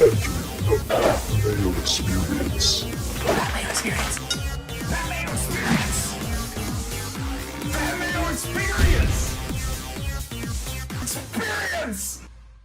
Mayo Experience. Mayo Experience. Mayo Experience. Mayo Experience. Experience.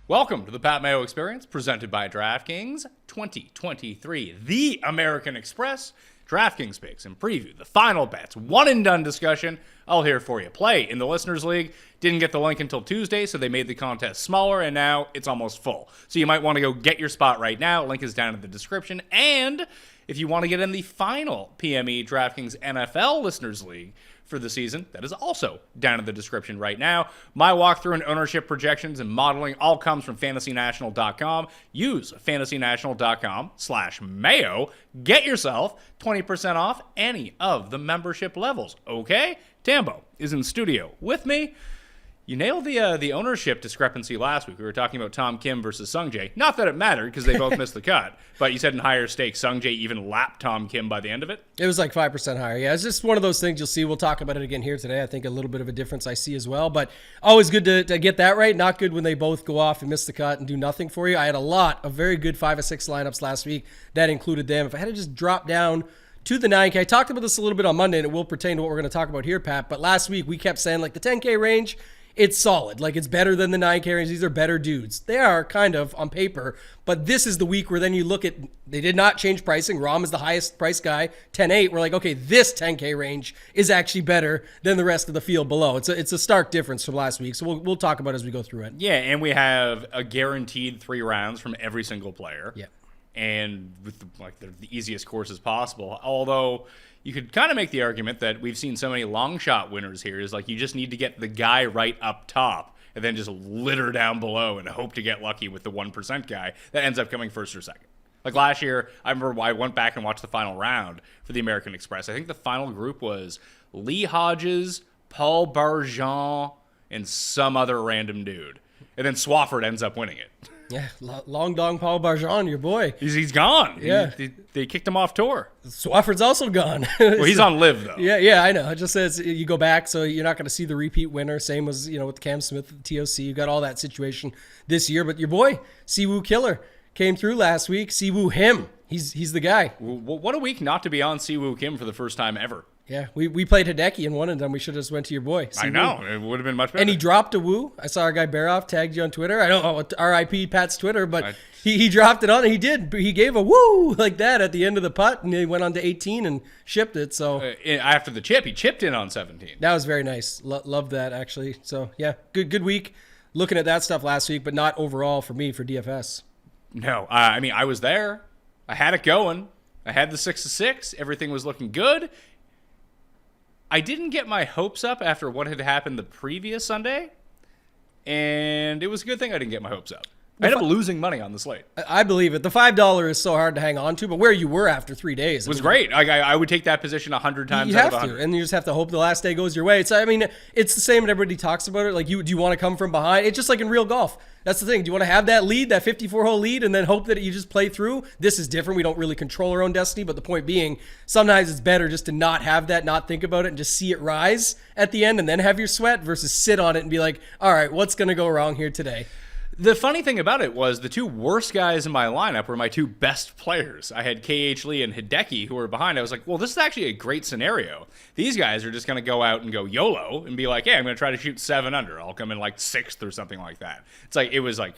Welcome to the Pat Mayo Experience, presented by DraftKings 2023, the American Express. DraftKings picks and preview the final bets, one and done discussion. All here for you. Play in the Listeners League. Didn't get the link until Tuesday, so they made the contest smaller, and now it's almost full. So you might want to go get your spot right now. Link is down in the description. And if you want to get in the final PME DraftKings NFL Listeners League for the season, that is also down in the description right now. My walkthrough and ownership projections and modeling all comes from fantasynational.com. Use fantasynational.com/mayo. Get yourself 20% off any of the membership levels. Okay? Tambo is in studio with me. You nailed the ownership discrepancy last week. We were talking about Tom Kim versus Sungjae. Not that it mattered because they both missed the cut, but you said in higher stakes, Sungjae even lapped Tom Kim by the end of it. It was like 5% higher. Yeah, it's just one of those things you'll see. We'll talk about it again here today. I think a little bit of a difference I see as well, but always good to get that right. Not good when they both go off and miss the cut and do nothing for you. I had a lot of very good 5 or 6 lineups last week that included them. If I had to just drop down to the 9K, I talked about this a little bit on Monday, and it will pertain to what we're going to talk about here, Pat, but last week we kept saying like the 10K range, it's solid. Like, it's better than the 9K range. These are better dudes. They are kind of on paper, but this is the week where then you look at, they did not change pricing. Rom is the highest price guy, 10.8. We're like, okay, this 10K range is actually better than the rest of the field below. It's a stark difference from last week, so we'll talk about it as we go through it. Yeah, and we have a guaranteed 3 rounds from every single player. Yeah. And with the easiest courses possible. Although you could kind of make the argument that we've seen so many long shot winners here is like you just need to get the guy right up top and then just litter down below and hope to get lucky with the 1% guy that ends up coming first or second. Like last year, I remember I went back and watched the final round for the American Express. I think the final group was Lee Hodges, Paul Barjon, and some other random dude. And then Swafford ends up winning it. Yeah, long dong Paul Barjon, your boy. He's gone. Yeah. They kicked him off tour. Swafford's also gone. Well, he's on live, though. Yeah, I know. It just says you go back, so you're not going to see the repeat winner. Same as, with Cam Smith at the TOC. You got all that situation this year. But your boy, Siwoo Killer, came through last week. Siwoo him. He's the guy. What a week not to be on Siwoo Kim for the first time ever. Yeah, we played Hideki and won, and then we should have just went to your boy. I know. It would have been much better. And he dropped a woo. I saw our guy Baroff tagged you on Twitter. I don't know, RIP Pat's Twitter, but he dropped it on, and he did. He gave a woo like that at the end of the putt, and he went on to 18 and shipped it. So after the chip, he chipped in on 17. That was very nice. Loved that, actually. So, yeah, good week. Looking at that stuff last week, but not overall for me for DFS. No, I was there. I had it going. I had the 6-6. Everything was looking good. I didn't get my hopes up after what had happened the previous Sunday, and it was a good thing I didn't get my hopes up. I ended up losing money on the slate. I believe it. The $5 is so hard to hang on to, but where you were after 3 days. It was great. I would take that position 100 times you out have of 100. to, and you just have to hope the last day goes your way. So, it's the same when everybody talks about it. Like, do you want to come from behind? It's just like in real golf. That's the thing. Do you want to have that lead, that 54-hole lead, and then hope that you just play through? This is different. We don't really control our own destiny, but the point being, sometimes it's better just to not have that, not think about it, and just see it rise at the end and then have your sweat versus sit on it and be like, all right, what's going to go wrong here today? The funny thing about it was the 2 worst guys in my lineup were my 2 best players. I had KH Lee and Hideki who were behind. I was like, well, this is actually a great scenario. These guys are just going to go out and go YOLO and be like, hey, I'm going to try to shoot 7 under. I'll come in like 6th or something like that. It was like,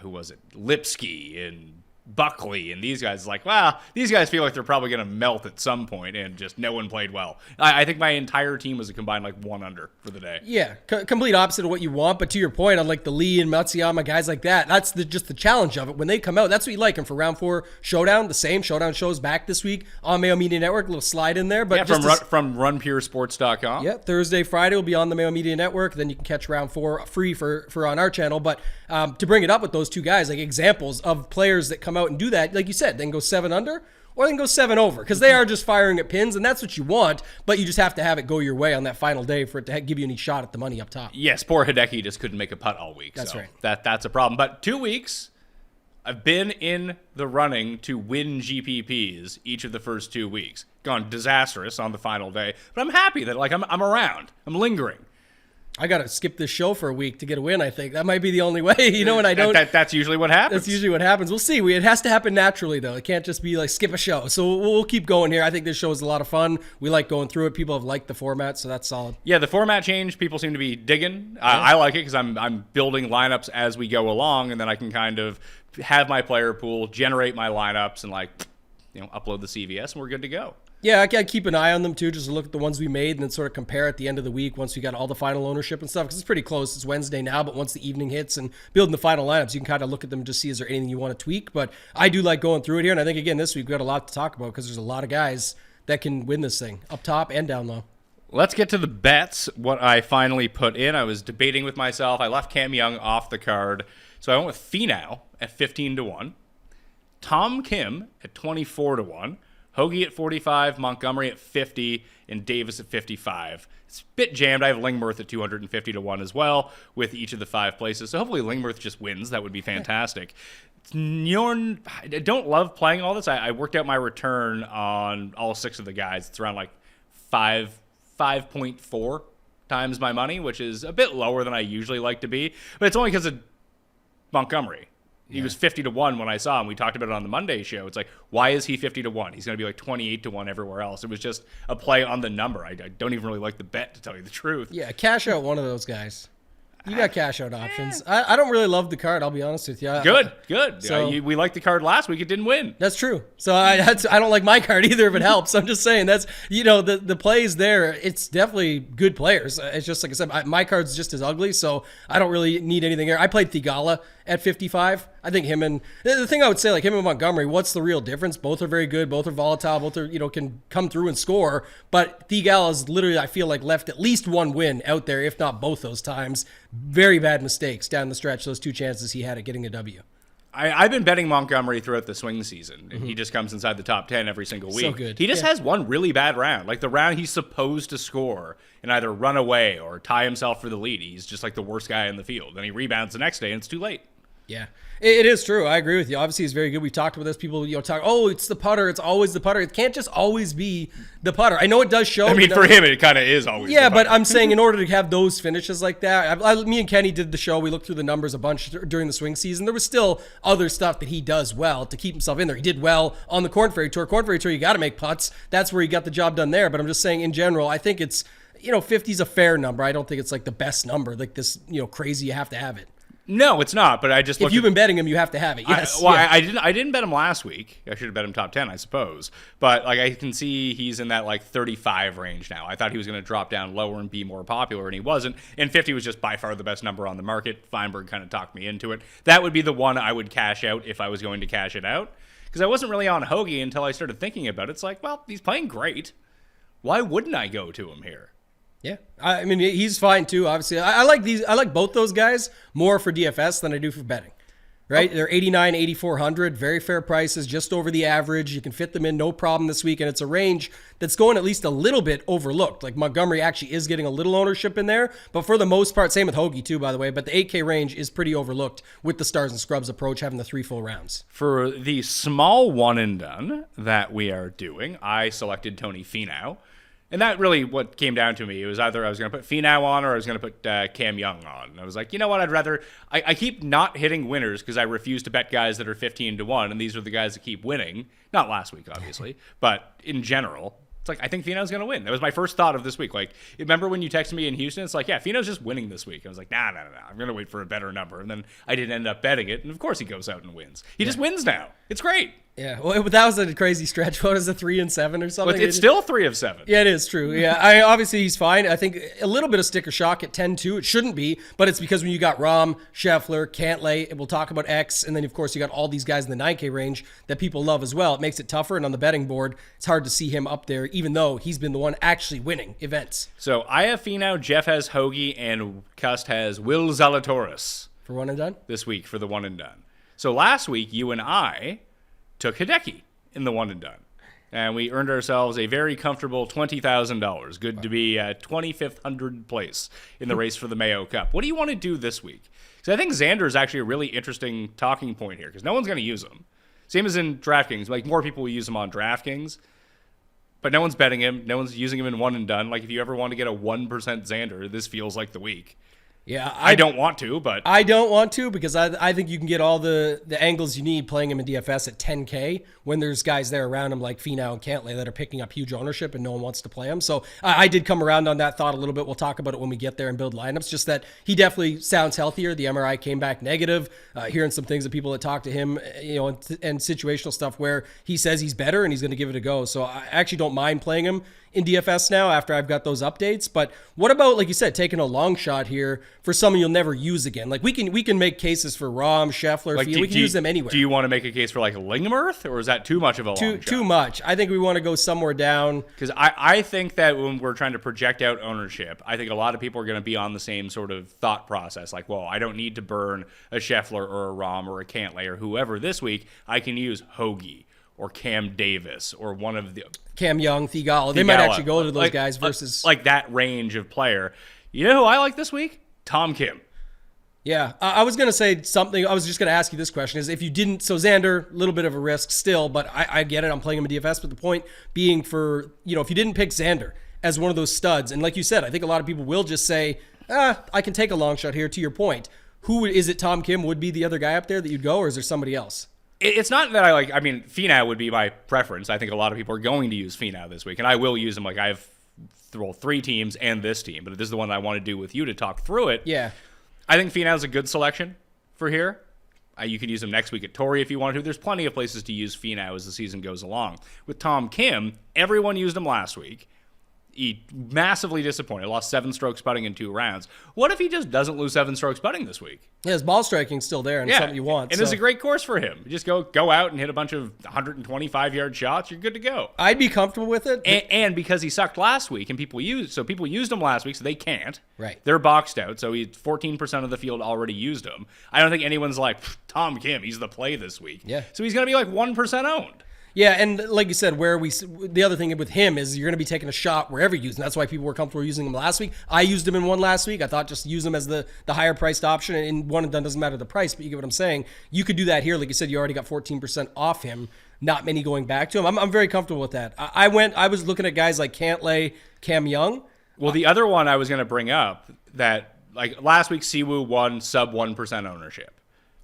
who was it? Lipsky and Buckley and these guys like, well, these guys feel like they're probably going to melt at some point, and just no one played well. I think my entire team was a combined like 1 under for the day. Yeah, complete opposite of what you want, but to your point on like the Lee and Matsuyama guys like that, that's just the challenge of it. When they come out, that's what you like. And for round 4 Showdown, the same Showdown shows back this week on Mayo Media Network, a little slide in there. But yeah, from runpuresports.com. Yeah, Thursday, Friday will be on the Mayo Media Network. Then you can catch round 4 free for on our channel. But to bring it up with those 2 guys, like examples of players that come out and do that, like you said, then go 7 under or then go 7 over, because they are just firing at pins, and that's what you want, but you just have to have it go your way on that final day for it to give you any shot at the money up top. Yes, poor Hideki just couldn't make a putt all week. That's so right. That's a problem. But 2 weeks, I've been in the running to win GPPs each of the first 2 weeks. Gone disastrous on the final day, but I'm happy that I'm around. I'm lingering. I got to skip this show for a week to get a win, I think. That might be the only way, and I don't. That's usually what happens. That's usually what happens. We'll see. It has to happen naturally, though. It can't just be like skip a show. So we'll keep going here. I think this show is a lot of fun. We like going through it. People have liked the format, so that's solid. Yeah, the format change, people seem to be digging. I like it because I'm building lineups as we go along, and then I can kind of have my player pool, generate my lineups, and upload the CVS, and we're good to go. Yeah, I keep an eye on them too, just to look at the ones we made and then sort of compare at the end of the week once we got all the final ownership and stuff, because it's pretty close. It's Wednesday now, but once the evening hits and building the final lineups, you can kind of look at them and just see is there anything you want to tweak. But I do like going through it here, and I think, again, this week we got a lot to talk about because there's a lot of guys that can win this thing, up top and down low. Let's get to the bets, what I finally put in. I was debating with myself. I left Cam Young off the card, so I went with Finau at 15-1, Tom Kim at 24-1, Hoagie at 45, Montgomery at 50, and Davis at 55. It's a bit jammed. I have Lingmerth at 250-1 as well with each of the 5 places. So hopefully Lingmerth just wins. That would be fantastic. I don't love playing all this. I worked out my return on all 6 of the guys. It's around like 5.4 times my money, which is a bit lower than I usually like to be. But it's only because of Montgomery. He was 50-1 when I saw him. We talked about it on the Monday show. It's like, why is he 50-1? He's going to be like 28-1 everywhere else. It was just a play on the number. I don't even really like the bet, to tell you the truth. Yeah, cash out one of those guys. You got cash out options. I don't really love the card, I'll be honest with you. Good. So, we liked the card last week. It didn't win. That's true. So I don't like my card either if it helps. I'm just saying that's, the plays there, it's definitely good players. It's just like I said, my card's just as ugly, so I don't really need anything here. I played Thigala at 55. I think him and the thing I would say, like him and Montgomery, what's the real difference? Both are very good. Both are volatile. Both are, can come through and score. But Thigala is literally, I feel like, left at least one win out there, if not both those times. Very bad mistakes down the stretch, those 2 chances he had at getting a W. I've been betting Montgomery throughout the swing season, and he just comes inside the top 10 every single week. So good. He just has one really bad round. Like the round he's supposed to score and either run away or tie himself for the lead. He's just like the worst guy in the field. Then he rebounds the next day, and it's too late. Yeah, it is true. I agree with you. Obviously, he's very good. We talked about this. People, talk, it's the putter. It's always the putter. It can't just always be the putter. I know it does show. I mean, for him, it kind of is always Yeah, the putter. but I'm saying in order to have those finishes like that, me and Kenny did the show. We looked through the numbers a bunch during the swing season. There was still other stuff that he does well to keep himself in there. He did well on the Corn Ferry Tour. Corn Ferry Tour, you got to make putts. That's where he got the job done there. But I'm just saying in general, I think it's, 50 is a fair number. I don't think it's like the best number, like this, crazy, you have to have it. No, it's not. But I just if you've been betting him, you have to have it. Yes. I didn't bet him last week. I should have bet him top 10, I suppose. But I can see he's in that 35 range now. I thought he was going to drop down lower and be more popular, and he wasn't. And 50 was just by far the best number on the market. Feinberg kind of talked me into it. That would be the one I would cash out if I was going to cash it out, because I wasn't really on Hoagie until I started thinking about it. It's like, well, he's playing great. Why wouldn't I go to him here? Yeah, I mean, he's fine too. Obviously, I like these. I like both those guys more for DFS than I do for betting. Right? They're 89, 8,400, very fair prices, just over the average. You can fit them in no problem this week, and it's a range that's going at least a little bit overlooked. Like Montgomery actually is getting a little ownership in there, but for the most part, same with Hoagie too, by the way. But the 8K range is pretty overlooked with the Stars and Scrubs approach, having the 3 full rounds. For the small one and done that we are doing, I selected Tony Finau. And that really what came down to me. It was either I was going to put Finau on or I was going to put Cam Young on. And I was like, you know what? I'd rather... I keep not hitting winners because I refuse to bet guys that are 15-1, and these are the guys that keep winning. Not last week, obviously, but in general. It's like, I think Finau's going to win. That was my first thought of this week. Like, remember when you texted me in Houston? It's like, yeah, Finau's just winning this week. I was like, nah. I'm going to wait for a better number. And then I didn't end up betting it. And of course he goes out and wins. He just wins now. It's great. Yeah, well, that was a crazy stretch. What is it, 3 and 7 or something? But it's still 3 of 7. Yeah, it is true. Yeah, obviously he's fine. I think a little bit of sticker shock at 10-2. It shouldn't be, but it's because when you got Rahm, Scheffler, Cantlay, we'll talk about X, and then of course you got all these guys in the 9K range that people love as well. It makes it tougher, and on the betting board, it's hard to see him up there, even though he's been the one actually winning events. So I have Finau, Jeff has Hoagie, and Cust has Will Zalatoris. For one and done? This week for the one and done. So last week, you and I took Hideki in the one and done. And we earned ourselves a very comfortable $20,000. Good to be at 2500th place in the race for the Mayo Cup. What do you want to do this week? Because I think Xander is actually a really interesting talking point here because no one's going to use him. Same as in DraftKings. Like, more people will use him on DraftKings. But no one's betting him. No one's using him in one and done. Like, if you ever want to get a 1% Xander, this feels like the week. Yeah, I don't want to, but I don't want to because I think you can get all the angles you need playing him in DFS at 10K when there's guys there around him like Finau and Cantlay that are picking up huge ownership and no one wants to play him. So I did come around on that thought a little bit. We'll talk about it when we get there and build lineups. Just that he definitely sounds healthier. The MRI came back negative. Hearing some things that people that talk to him, and situational stuff where he says he's better and he's going to give it a go. So I actually don't mind playing him in DFS now after I've got those updates. But what about, like you said, taking a long shot here for someone you'll never use again? Like we can make cases for Rahm, Scheffler, like, we can use them anywhere. Do you want to make a case for like Lingmerth, or is that too much of a long shot? Too much. I think we want to go somewhere down. Because I think that when we're trying to project out ownership, I think a lot of people are going to be on the same sort of thought process. Like, well, I don't need to burn a Scheffler or a Rahm or a Cantlay or whoever this week. I can use Hoagie or Cam Davis or one of the Cam Young, Thigala. They might actually go to those guys versus like that range of player. You know who I like this week? Tom Kim. Yeah, I was going to say something. I was just going to ask you this question is if you didn't, so Xander, a little bit of a risk still, but I get it. I'm playing him in DFS, but the point being for, if you didn't pick Xander as one of those studs, and like you said, I think a lot of people will just say, I can take a long shot here to your point. Who is it? Tom Kim would be the other guy up there that you'd go, or is there somebody else? It's not that Finau would be my preference. I think a lot of people are going to use Finau this week, and I will use him. Like, I have 3 teams and this team, but this is the one I want to do with you to talk through it. Yeah. I think Finau's a good selection for here. You could use him next week at Torrey if you want to. There's plenty of places to use Finau as the season goes along. With Tom Kim, everyone used him last week. He massively disappointed. Lost 7 strokes putting in 2 rounds. What if he just doesn't lose 7 strokes putting this week? Yeah, his ball striking's still there, and something you want. And it's a great course for him. You just go out and hit a bunch of 125-yard shots. You're good to go. I'd be comfortable with it. And because he sucked last week, and people used him last week, so they can't. Right. They're boxed out, so 14% of the field already used him. I don't think anyone's like, Tom Kim, he's the play this week. Yeah. So he's going to be like 1% owned. Yeah, and like you said, the other thing with him is you're going to be taking a shot wherever you use him. That's why people were comfortable using him last week. I used him in one last week. I thought just use him as the higher priced option, and in one and done doesn't matter the price, but you get what I'm saying. You could do that here. Like you said, you already got 14% off him. Not many going back to him. I'm very comfortable with that. I was looking at guys like Cantlay, Cam Young. Well, the other one I was going to bring up that like last week, Siwoo won sub 1% ownership.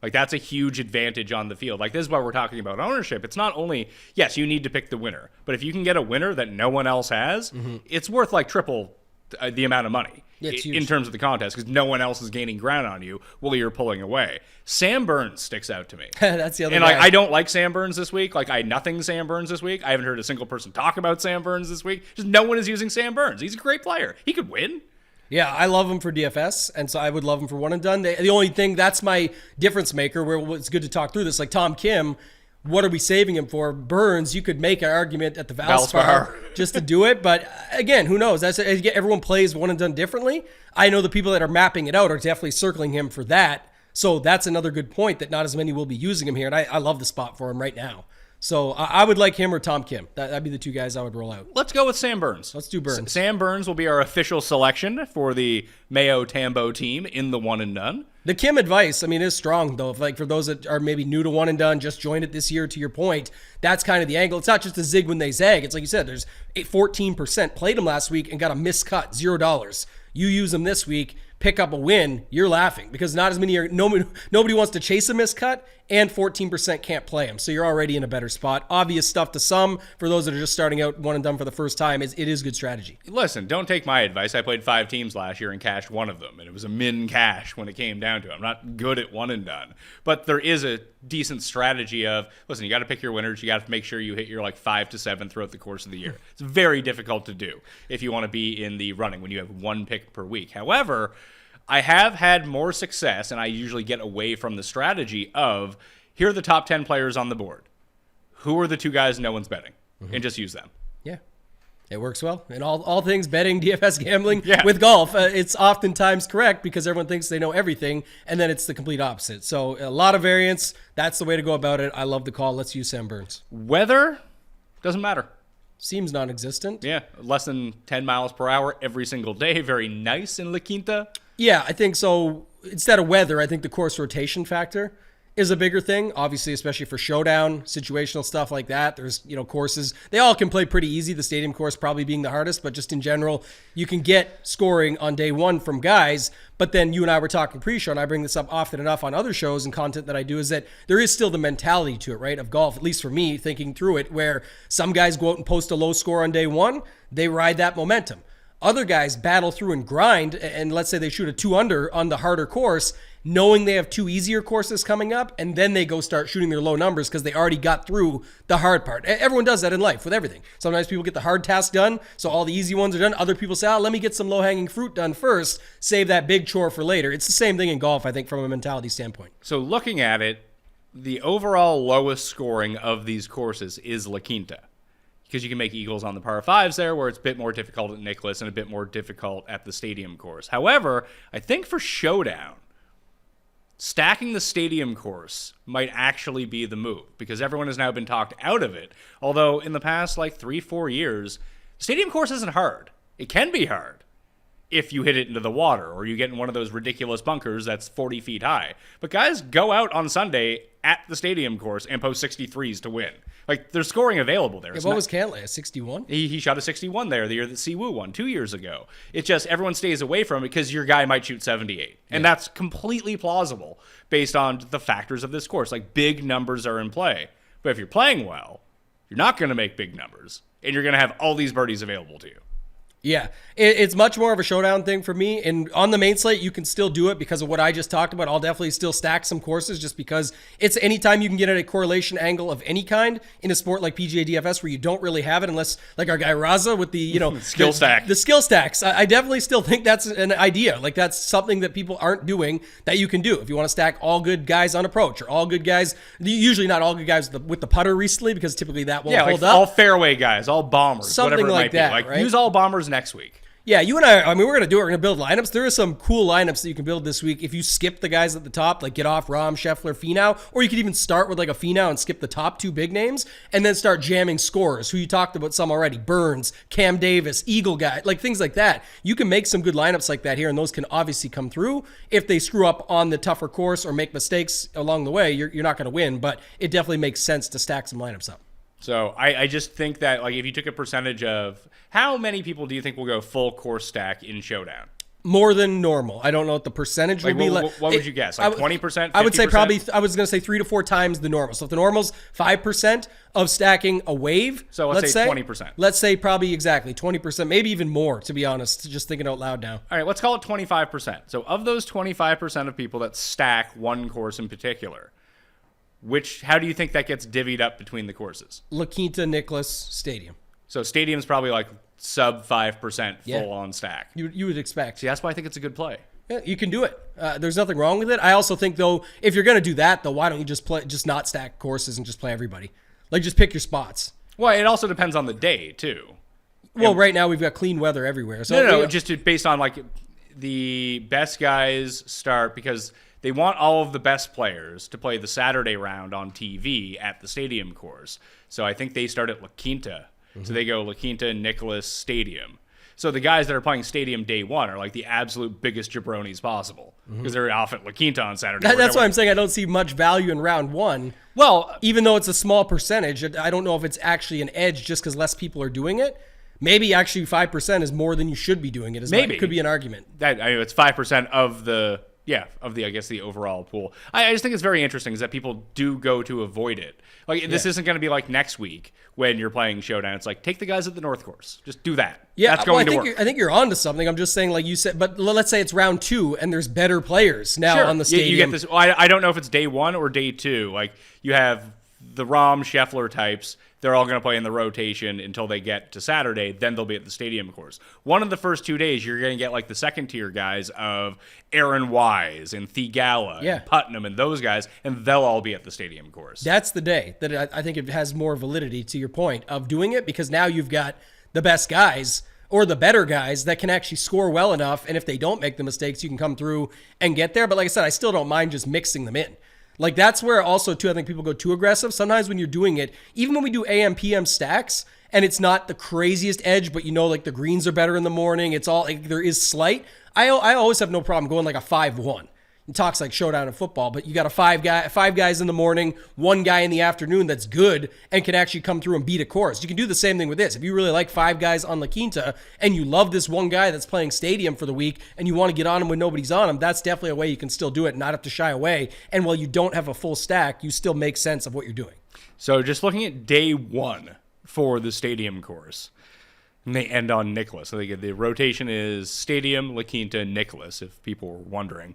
Like, that's a huge advantage on the field. Like, this is why we're talking about ownership. It's not only, yes, you need to pick the winner, but if you can get a winner that no one else has, it's worth like triple the amount of money in terms of the contest because no one else is gaining ground on you while you're pulling away. Sam Burns sticks out to me. That's the other And guy. I don't like Sam Burns this week. Like, I nothing Sam Burns this week. I haven't heard a single person talk about Sam Burns this week. Just no one is using Sam Burns. He's a great player. He could win. Yeah, I love him for DFS, and so I would love him for one and done. The only thing, that's my difference maker, where it's good to talk through this. Like Tom Kim, what are we saving him for? Burns, you could make an argument at the Valspar just to do it, but again, who knows? Everyone plays one and done differently. I know the people that are mapping it out are definitely circling him for that, so that's another good point that not as many will be using him here, and I love the spot for him right now. So I would like him or Tom Kim. That'd be the 2 guys I would roll out. Let's go with Sam Burns. Let's do Burns. Sam Burns will be our official selection for the Mayo Tambo team in the one and done. The Kim advice, is strong though. For those that are maybe new to one and done, just joined it this year. To your point, that's kind of the angle. It's not just a zig when they zag. It's like you said. There's 14% played him last week and got a miscut, $0. You use him this week, pick up a win. You're laughing because not as many nobody wants to chase a miscut, and 14% can't play him. So you're already in a better spot. Obvious stuff to some. For those that are just starting out one and done for the first time, it is good strategy. Listen, don't take my advice. I played 5 teams last year and cashed one of them, and it was a min cash when it came down to it. I'm not good at one and done, but there is a decent strategy of, listen, you got to pick your winners. You got to make sure you hit your like 5 to 7 throughout the course of the year. It's very difficult to do if you want to be in the running when you have 1 pick per week. However, I have had more success, and I usually get away from the strategy of, here are the top 10 players on the board. Who are the 2 guys no one's betting? And just use them. Yeah. It works well. And all things betting, DFS gambling Yeah. with golf, it's oftentimes correct because everyone thinks they know everything, and then it's the complete opposite. So a lot of variance. That's the way to go about it. I love the call. Let's use Sam Burns. Weather doesn't matter. Seems non-existent. Yeah, less than 10 miles per hour every single day. Very nice in La Quinta. Yeah, I think so. Instead of weather, I think the course rotation factor is a bigger thing, obviously, especially for Showdown, situational stuff like that. There's, courses, they all can play pretty easy, the stadium course probably being the hardest, but just in general, you can get scoring on day one from guys. But then you and I were talking pre-show, and I bring this up often enough on other shows and content that I do, is that there is still the mentality to it, right, of golf, at least for me, thinking through it, where some guys go out and post a low score on day one, they ride that momentum. Other guys battle through and grind, and let's say they shoot a 2 under on the harder course, knowing they have 2 easier courses coming up, and then they go start shooting their low numbers because they already got through the hard part. Everyone does that in life with everything. Sometimes people get the hard task done, so all the easy ones are done. Other people say, let me get some low-hanging fruit done first, save that big chore for later. It's the same thing in golf, I think, from a mentality standpoint. So looking at it, the overall lowest scoring of these courses is La Quinta, because you can make eagles on the par 5s there, where it's a bit more difficult at Nicklaus and a bit more difficult at the stadium course. However, I think for Showdown, stacking the stadium course might actually be the move, because everyone has now been talked out of it. Although in the past 3-4 years, stadium course isn't hard. It can be hard if you hit it into the water or you get in one of those ridiculous bunkers that's 40 feet high. But guys go out on Sunday at the stadium course and post 63s to win. There's scoring available there. Yeah, what was Cantlay, a 61? He shot a 61 there the year that Siwoo won 2 years ago. It's just everyone stays away from it because your guy might shoot 78. And that's completely plausible based on the factors of this course. Big numbers are in play. But if you're playing well, you're not going to make big numbers. And you're going to have all these birdies available to you. Yeah, it's much more of a Showdown thing for me. And on the main slate, you can still do it because of what I just talked about. I'll definitely still stack some courses just because it's anytime you can get at a correlation angle of any kind in a sport like PGA DFS where you don't really have it unless like our guy Raza with the, skill stack. The skill stacks. I definitely still think that's an idea. That's something that people aren't doing that you can do. If you want to stack all good guys on approach or all good guys, usually not all good guys with the putter recently because typically that won't hold up. All fairway guys, all bombers, something whatever it like might that, be. right? Use all bombers next week. Yeah, you and I mean, we're going to do it. We're going to build lineups. There are some cool lineups that you can build this week if you skip the guys at the top, like get off Rahm, Scheffler, Finau, or you could even start with a Finau and skip the top 2 big names and then start jamming scorers, who you talked about some already, Burns, Cam Davis, Eagle guy, things like that. You can make some good lineups like that here, and those can obviously come through. If they screw up on the tougher course or make mistakes along the way, you're not going to win, but it definitely makes sense to stack some lineups up. So I just think that if you took a percentage of how many people do you think will go full course stack in Showdown? More than normal. I don't know what the percentage would be. What would you guess? 20%? 50%? I would say probably, I was going to say 3 to 4 times the normal. So if the normal's 5% of stacking a wave, so let's say 20%. Let's say probably exactly 20%, maybe even more, to be honest, just thinking out loud now. All right, let's call it 25%. So of those 25% of people that stack one course in particular, how do you think that gets divvied up between the courses? La Quinta, Nicklaus, Stadium. So Stadium's probably sub 5% full on stack. You would expect. See, that's why I think it's a good play. Yeah, you can do it. There's nothing wrong with it. I also think, though, if you're going to do that, though, why don't you just not stack courses and just play everybody? Just pick your spots. Well, it also depends on the day, too. Well, right now we've got clean weather everywhere. So No, just based on the best guys start, because they want all of the best players to play the Saturday round on TV at the stadium course. So I think they start at La Quinta. So they go La Quinta, Nicklaus, Stadium. So the guys that are playing Stadium day one are the absolute biggest jabronis possible because they're off at La Quinta on Saturday. That's why I'm saying I don't see much value in round one. Well, even though it's a small percentage, I don't know if it's actually an edge just because less people are doing it. Maybe actually 5% is more than you should be doing it. Maybe. It could be an argument. It's 5% of the overall pool. I just think it's very interesting is that people do go to avoid it. This isn't going to be like next week when you're playing Showdown. It's take the guys at the North Course. Just do that. Yeah, that's going to work. I think you're onto something. I'm just saying, like you said, but let's say it's round 2 and there's better players now on the stadium. You get this. I don't know if it's day 1 or day 2. You have the Rahm, Scheffler types. They're all going to play in the rotation until they get to Saturday. Then they'll be at the stadium course. One of the first 2 days, you're going to get the second tier guys of Aaron Wise and Thigala and Putnam and those guys, and they'll all be at the stadium course. That's the day that I think it has more validity to your point of doing it, because now you've got the best guys or the better guys that can actually score well enough. And if they don't make the mistakes, you can come through and get there. But like I said, I still don't mind just mixing them in. That's where also, too, I think people go too aggressive. Sometimes when you're doing it, even when we do AM, PM stacks, and it's not the craziest edge, but the greens are better in the morning, it's all, there is slight. I always have no problem going a 5-1. It talks like Showdown in football, but you got five guys in the morning, one guy in the afternoon that's good and can actually come through and beat a course. You can do the same thing with this. If you really like 5 guys on La Quinta and you love this one guy that's playing Stadium for the week and you want to get on him when nobody's on him, that's definitely a way you can still do it and not have to shy away. And while you don't have a full stack, you still make sense of what you're doing. So just looking at day 1 for the Stadium course, and they end on Nicklaus. So the rotation is Stadium, La Quinta, Nicklaus, if people were wondering.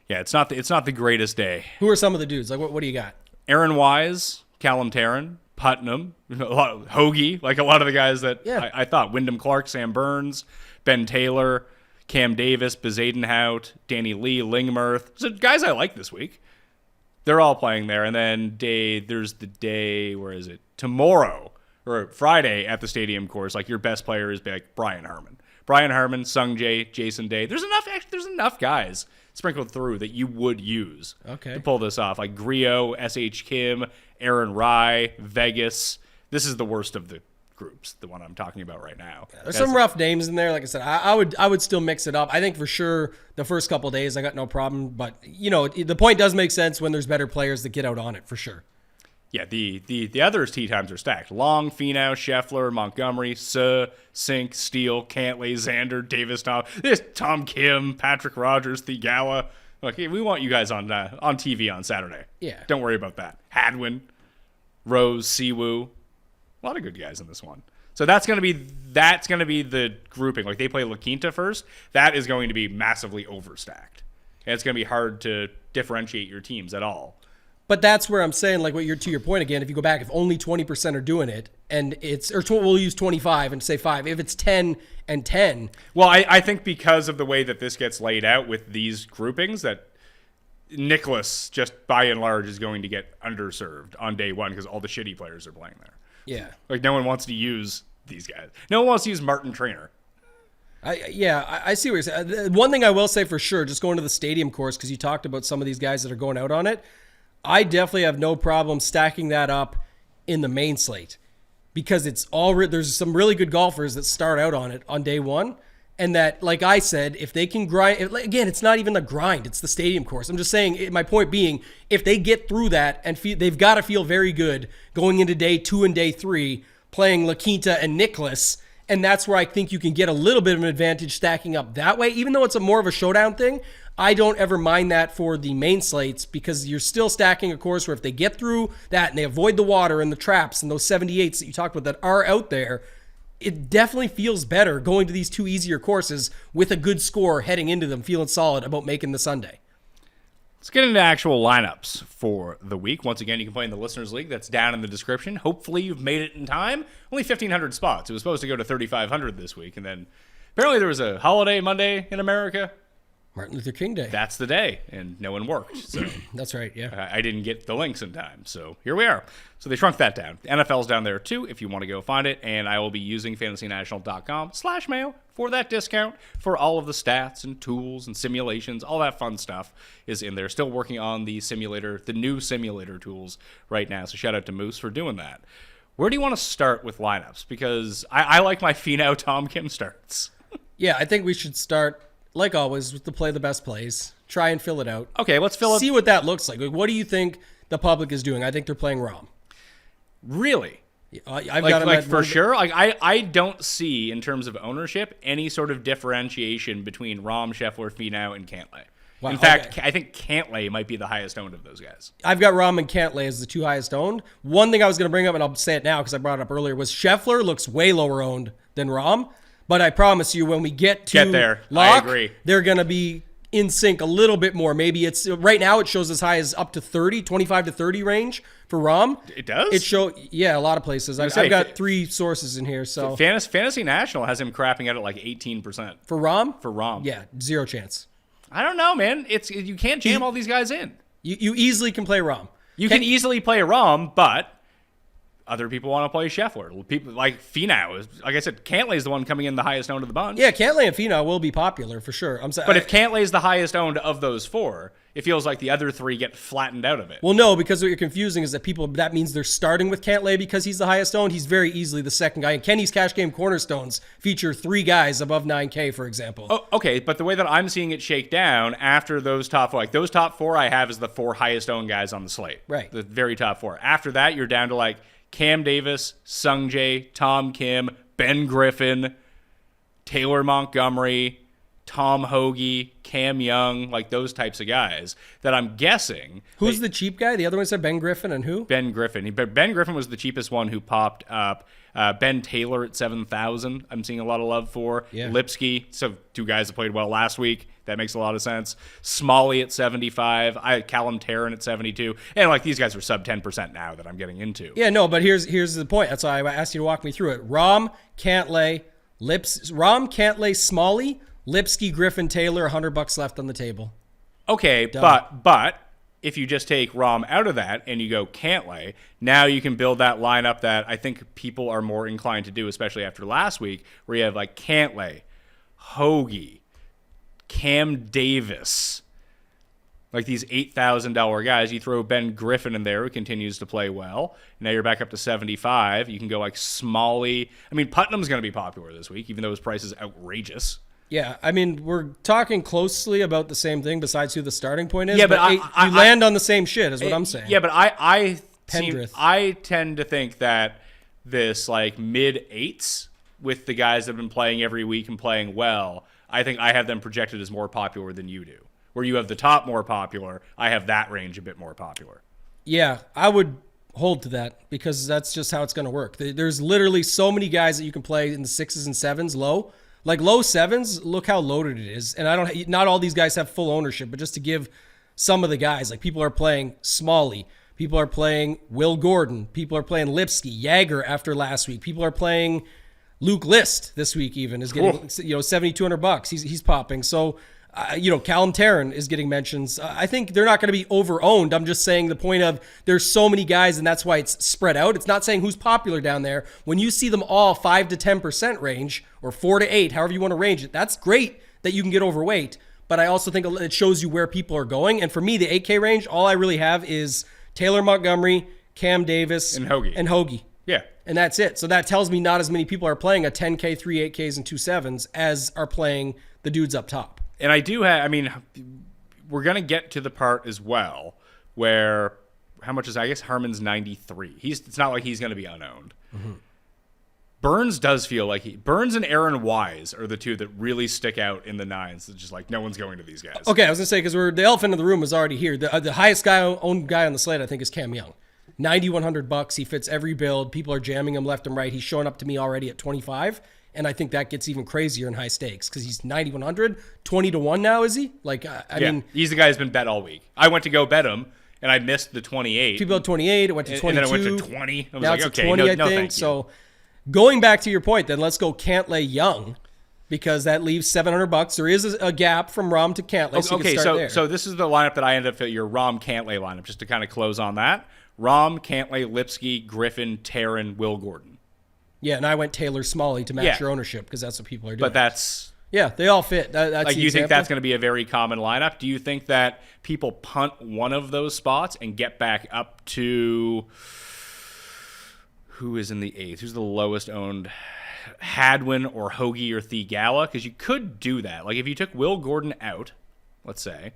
Yeah, it's not the greatest day. Who are some of the dudes? Like, what do you got? Aaron Wise, Callum Tarrant, Putnam, Hoagie, like a lot of the guys that I thought. Wyndham Clark, Sam Burns, Ben Taylor, Cam Davis, Bezadenhout, Danny Lee, Lingmerth. So guys I like this week. They're all playing there. And then there's the day, where is it? Tomorrow, or Friday at the Stadium course, like your best player is like Brian Harmon. Brian Harmon, Sung Jae, Jason Day. There's enough guys sprinkled through that you would use to pull this off. Like Griot, S.H. Kim, Aaron Rye, Vegas. This is the worst of the groups, the one I'm talking about right now. There's some rough names in there. Like I said, I would still mix it up. I think for sure the first couple of days I got no problem. But, the point does make sense when there's better players that get out on it for sure. Yeah, the others' tee times are stacked. Long, Finau, Scheffler, Montgomery, Suh, Sink, Steele, Cantlay, Xander, Davis, Tom Kim, Patrick Rogers, Thigala. Look, we want you guys on TV on Saturday. Yeah. Don't worry about that. Hadwin, Rose, Siwoo. A lot of good guys in this one. So that's gonna be the grouping. Like they play La Quinta first. That is going to be massively overstacked. And it's gonna be hard to differentiate your teams at all. But that's where I'm saying, like, to your point again, if you go back, if only 20% are doing it, and we'll use 25 and say 5. If it's 10 and 10. Well, I think because of the way that this gets laid out with these groupings, that Nicklaus, just by and large, is going to get underserved on day 1 because all the shitty players are playing there. Yeah. Like, no one wants to use these guys. No one wants to use Martin Trainer. I see what you're saying. One thing I will say for sure, just going to the Stadium course, because you talked about some of these guys that are going out on it, I definitely have no problem stacking that up in the main slate because there's some really good golfers that start out on it on day 1. And that, like I said, if they can grind, again, it's not even a grind, it's the Stadium course. I'm just saying, my point being, if they get through that and they've got to feel very good going into day 2 and day 3, playing La Quinta and Nicklaus. And that's where I think you can get a little bit of an advantage stacking up that way, even though it's more of a showdown thing. I don't ever mind that for the main slates because you're still stacking a course where if they get through that and they avoid the water and the traps and those 78s that you talked about that are out there, it definitely feels better going to these 2 easier courses with a good score heading into them, feeling solid about making the Sunday. Let's get into actual lineups for the week. Once again, you can play in the Listeners League. That's down in the description. Hopefully you've made it in time. Only 1,500 spots. It was supposed to go to 3,500 this week. And then apparently there was a holiday Monday in America. Martin Luther King Day. That's the day, and no one worked. So that's right, yeah. I didn't get the links in time, so here we are. So they shrunk that down. The NFL's down there too if you want to go find it, and I will be using fantasynational.com/Mayo for that discount for all of the stats and tools and simulations. All that fun stuff is in there. Still working on the new simulator tools right now, so shout out to Moose for doing that. Where do you want to start with lineups? Because I like my Finau Tom Kim starts. Yeah, I think we should start, like always, with the play the best plays. Try and fill it out. Okay, let's fill it. See what that looks like. What do you think the public is doing? I think they're playing Rahm. Really? I've got him for sure. Like I don't see, in terms of ownership, any sort of differentiation between Rahm, Scheffler, Finau, and Cantlay. Wow, in fact, I think Cantlay might be the highest owned of those guys. I've got Rahm and Cantlay as the 2 highest owned. One thing I was going to bring up, and I'll say it now because I brought it up earlier, was Scheffler looks way lower owned than Rahm. But I promise you, when we get there, lock, I agree. They're going to be in sync a little bit more. Maybe it's right now it shows as high as up to 30, 25 to 30 range for Rahm. It does? A lot of places. I've got 3 sources in here. So Fantasy National has him crapping out at like 18%. For Rahm? For Rahm. Yeah, 0 chance. I don't know, man. You can't jam all these guys in. You easily can play Rahm. You can easily play Rahm, but other people want to play Scheffler. People like Finau. Like I said, Cantlay is the one coming in the highest owned of the bunch. Yeah, Cantlay and Finau will be popular for sure. But if Cantlay is the highest owned of those four, it feels like the other three get flattened out of it. Well, no, because what you're confusing is that means they're starting with Cantlay because he's the highest owned. He's very easily the second guy. And Kenny's Cash Game Cornerstones feature 3 guys above 9K, for example. Oh, okay, but the way that I'm seeing it shake down after those top four, like those top 4 I have as the 4 highest owned guys on the slate. Right. The very top 4. After that, you're down to like Cam Davis, Sung Jae, Tom Kim, Ben Griffin, Taylor Montgomery, Tom Hoagie, Cam Young, like those types of guys that I'm guessing. Who's the cheap guy? The other one said Ben Griffin and who? Ben Griffin. Ben Griffin was the cheapest one who popped up. Ben Taylor at 7,000. I'm seeing a lot of love for. Yeah. Lipsky. So 2 guys that played well last week. That makes a lot of sense. Smalley at 75. I had Callum Tarrant at 72. And like these guys are sub 10% now that I'm getting into. Yeah, no, but here's the point. That's why I asked you to walk me through it. Rahm, Cantlay, Smalley, Lipsky, Griffin, Taylor, $100 left on the table. Okay, but if you just take Rahm out of that and you go Cantlay, now you can build that lineup that I think people are more inclined to do, especially after last week, where you have like Cantlay, Hoagie, Cam Davis, like these $8,000 guys. You throw Ben Griffin in there, who continues to play well. Now you're back up to 75. You can go like Smalley. I mean, Putnam's going to be popular this week, even though his price is outrageous. Yeah, I mean, we're talking closely about the same thing besides who the starting point is. Yeah, but you land on the same shit is what I'm saying. Yeah, but I Pendrith. tend to think that this like mid-8s with the guys that have been playing every week and playing well, I think I have them projected as more popular than you do. Where you have the top more popular, I have that range a bit more popular. Yeah, I would hold to that because that's just how it's going to work. There's literally so many guys that you can play in the 6s and 7s low. Like low 7s, look how loaded it is. And not all these guys have full ownership, but just to give some of the guys, like people are playing Smalley, people are playing Will Gordon, people are playing Lipsky, Jagger after last week, people are playing Luke List this week even is getting $7,200. He's popping. So Callum Tarrant is getting mentions. I think they're not going to be over-owned. I'm just saying the point of there's so many guys, and that's why it's spread out. It's not saying who's popular down there. When you see them all 5 to 10% range, or 4 to 8, however you want to range it, that's great that you can get overweight. But I also think it shows you where people are going. And for me, the 8K range, all I really have is Taylor Montgomery, Cam Davis, and Hoagie. Yeah. And that's it. So that tells me not as many people are playing a 10K, 3 8Ks, and 2 7s as are playing the dudes up top. And I do have, we're going to get to the part as well where, how much is, I guess Harmon's 93. It's not like he's going to be unowned. Mm-hmm. Burns does feel like Burns and Aaron Wise are the two that really stick out in the 9s. It's just like no one's going to these guys. Okay, I was going to say, because the elephant in the room is already here. The highest owned guy on the slate, I think, is Cam Young. $9,100. He fits every build. People are jamming him left and right. He's showing up to me already at 25. And I think that gets even crazier in high stakes because he's 9,100, 20 to 1 now, is he? Like, I mean, he's the guy who's been bet all week. I went to go bet him, and I missed the 28. People at 28, it went to 22. And then it went to 20. I was now like, it's okay, 20, no, I think. thank you. So going back to your point, then let's go Cantlay Young because that leaves $700. There is a gap from Rahm to Cantlay, so you can start there. So this is the lineup that I ended up at your Rahm Cantlay lineup, just to kind of close on that. Rahm, Cantlay, Lipsky, Griffin, Tarrant, Will Gordon. Yeah, and I went Taylor Smalley to match your ownership because that's what people are doing. But that's... Yeah, they all fit. That's like, you think that's going to be a very common lineup? Do you think that people punt one of those spots and get back up to... Who is in the 8th? Who's the lowest owned? Hadwin or Hoagie or Thigala? Because you could do that. Like, if you took Will Gordon out, let's say,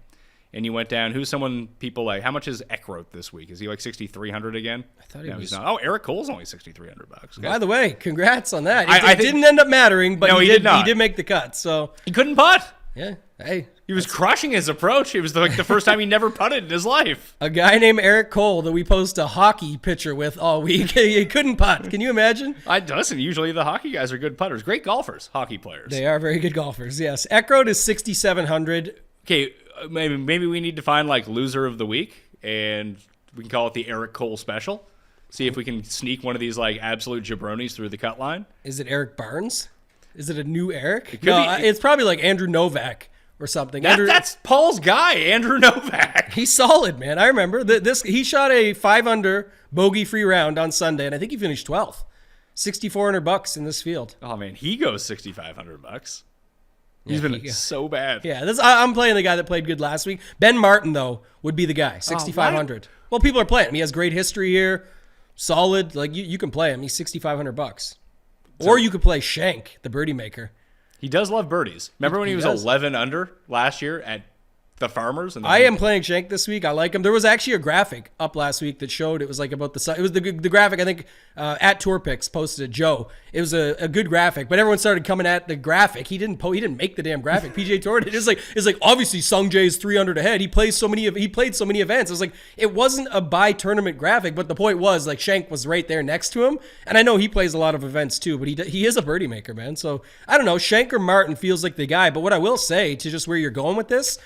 and you went down, who's someone people like? How much is Eckroth this week? Is he like 6,300 again? I thought he was. He's not. Oh, Eric Cole's only $6,300. Okay. By the way, congrats on that. It didn't end up mattering, but no, he did not. He did make the cut. So he couldn't putt. Yeah. Hey. He was crushing his approach. It was like the first time he never putted in his life. A guy named Eric Cole that we post a hockey picture with all week. He couldn't putt. Can you imagine? Listen, usually the hockey guys are good putters. Great golfers, hockey players. They are very good golfers, yes. Eckroth is 6,700. Okay, maybe we need to find like loser of the week, and we can call it the Eric Cole special. See if we can sneak one of these like absolute jabronis through the cut line. Is it Eric Barnes? Is it a new Eric? It's probably like Andrew Novak or something. That's Paul's guy, Andrew Novak. He's solid, man. I remember he shot a 5-under bogey-free round on Sunday, and I think he finished 12th. $6,400 in this field. Oh man, he goes $6,500. He's been so bad. Yeah, I'm playing the guy that played good last week. Ben Martin though would be the guy, $6,500. Well, people are playing him. He has great history here, solid. Like you can play him. He's $6,500. Or you could play Shank, the birdie maker. He does love birdies. Remember when he was 11 under last year at the Farmers? And I am playing Shank this week. I like him. There was actually a graphic up last week that showed it was like about it was the graphic, I think, at Tour Picks posted it. Joe. It was a good graphic, but everyone started coming at the graphic. He didn't make the damn graphic. PGA Tour did. It's like obviously Sung Jae is 300 ahead. He played so many events. It was like it wasn't a by tournament graphic, but the point was like Shank was right there next to him. And I know he plays a lot of events too, but he is a birdie maker, man. So I don't know. Shank or Martin feels like the guy. But what I will say to just where you're going with this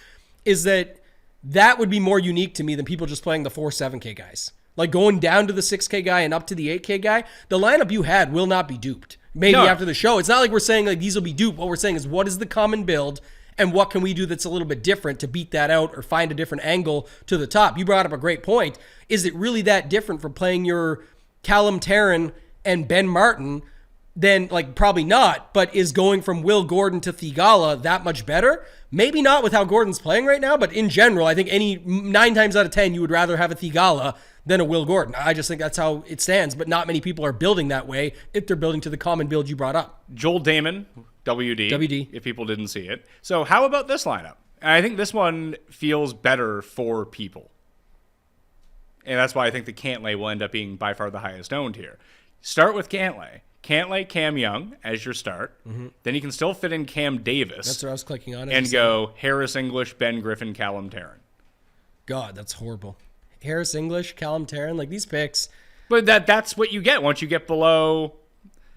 is that would be more unique to me than people just playing the 4-7K guys. Like going down to the 6K guy and up to the 8K guy, the lineup you had will not be duped. Maybe after the show. It's not like we're saying like these will be duped. What we're saying is what is the common build and what can we do that's a little bit different to beat that out or find a different angle to the top. You brought up a great point. Is it really that different from playing your Callum Tarrant and Ben Martin? Then like probably not, but is going from Will Gordon to Thigala that much better? Maybe not with how Gordon's playing right now, but in general, I think 9 times out of 10, you would rather have a Thigala than a Will Gordon. I just think that's how it stands, but not many people are building that way if they're building to the common build you brought up. Joel Damon, WD, if people didn't see it. So how about this lineup? And I think this one feels better for people. And that's why I think the Cantlay will end up being by far the highest owned here. Start with Cantlay. Cantlay, Cam Young as your start. Mm-hmm. Then you can still fit in Cam Davis. That's what I was clicking on. And go Harris English, Ben Griffin, Callum Tarrant. God, that's horrible. Harris English, Callum Tarrant, like these picks. But that's what you get once you get below.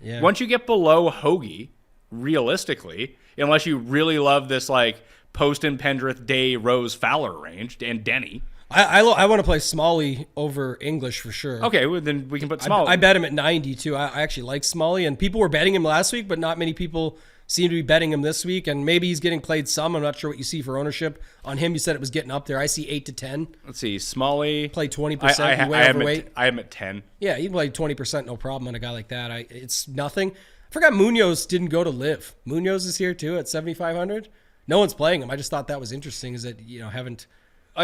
Yeah. Once you get below Hoagie, realistically, unless you really love this like Poston, Pendrith, Day, Rose, Fowler range, and Denny. I want to play Smalley over English for sure. Okay, well, then we can put Smalley. I bet him at 90 too. I actually like Smalley, and people were betting him last week, but not many people seem to be betting him this week. And maybe he's getting played some. I'm not sure what you see for ownership on him. You said it was getting up there. I see 8 to 10. Let's see, Smalley play 20%. Way overweight. I am at 10. Yeah, you play 20%, no problem on a guy like that. It's nothing. I forgot Munoz didn't go to live. Munoz is here too at 7,500. No one's playing him. I just thought that was interesting. Is that haven't.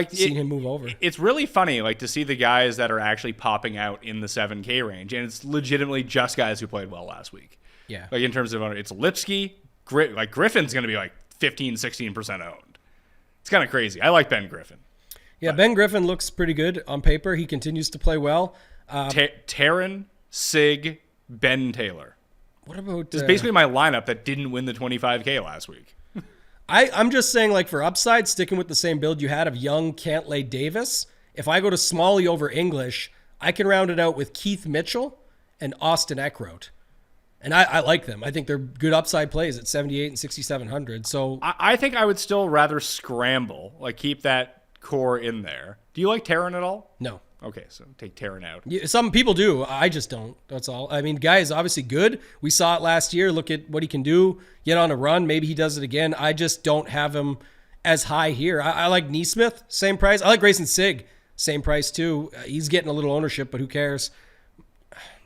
Seen him move over. It's really funny, to see the guys that are actually popping out in the 7K range, and it's legitimately just guys who played well last week. Yeah. In terms of it's Lipsky, Griffin's going to be 15, 16% owned. It's kind of crazy. I like Ben Griffin. Yeah, Ben Griffin looks pretty good on paper. He continues to play well. Taryn, Sig, Ben Taylor. What about? This is basically my lineup that didn't win the 25K last week. I'm just saying, for upside, sticking with the same build you had of Young, Cantlay, Davis, if I go to Smalley over English, I can round it out with Keith Mitchell and Austin Eckroat. And I like them. I think they're good upside plays at 7,800 and 6,700. So I think I would still rather scramble, keep that core in there. Do you like Taryn at all? No. Okay, so take Taryn out. Yeah, some people do. I just don't. That's all. I mean, guy is obviously good. We saw it last year. Look at what he can do. Get on a run. Maybe he does it again. I just don't have him as high here. I like Neesmith, same price. I like Grayson Sig, same price too. He's getting a little ownership, but who cares?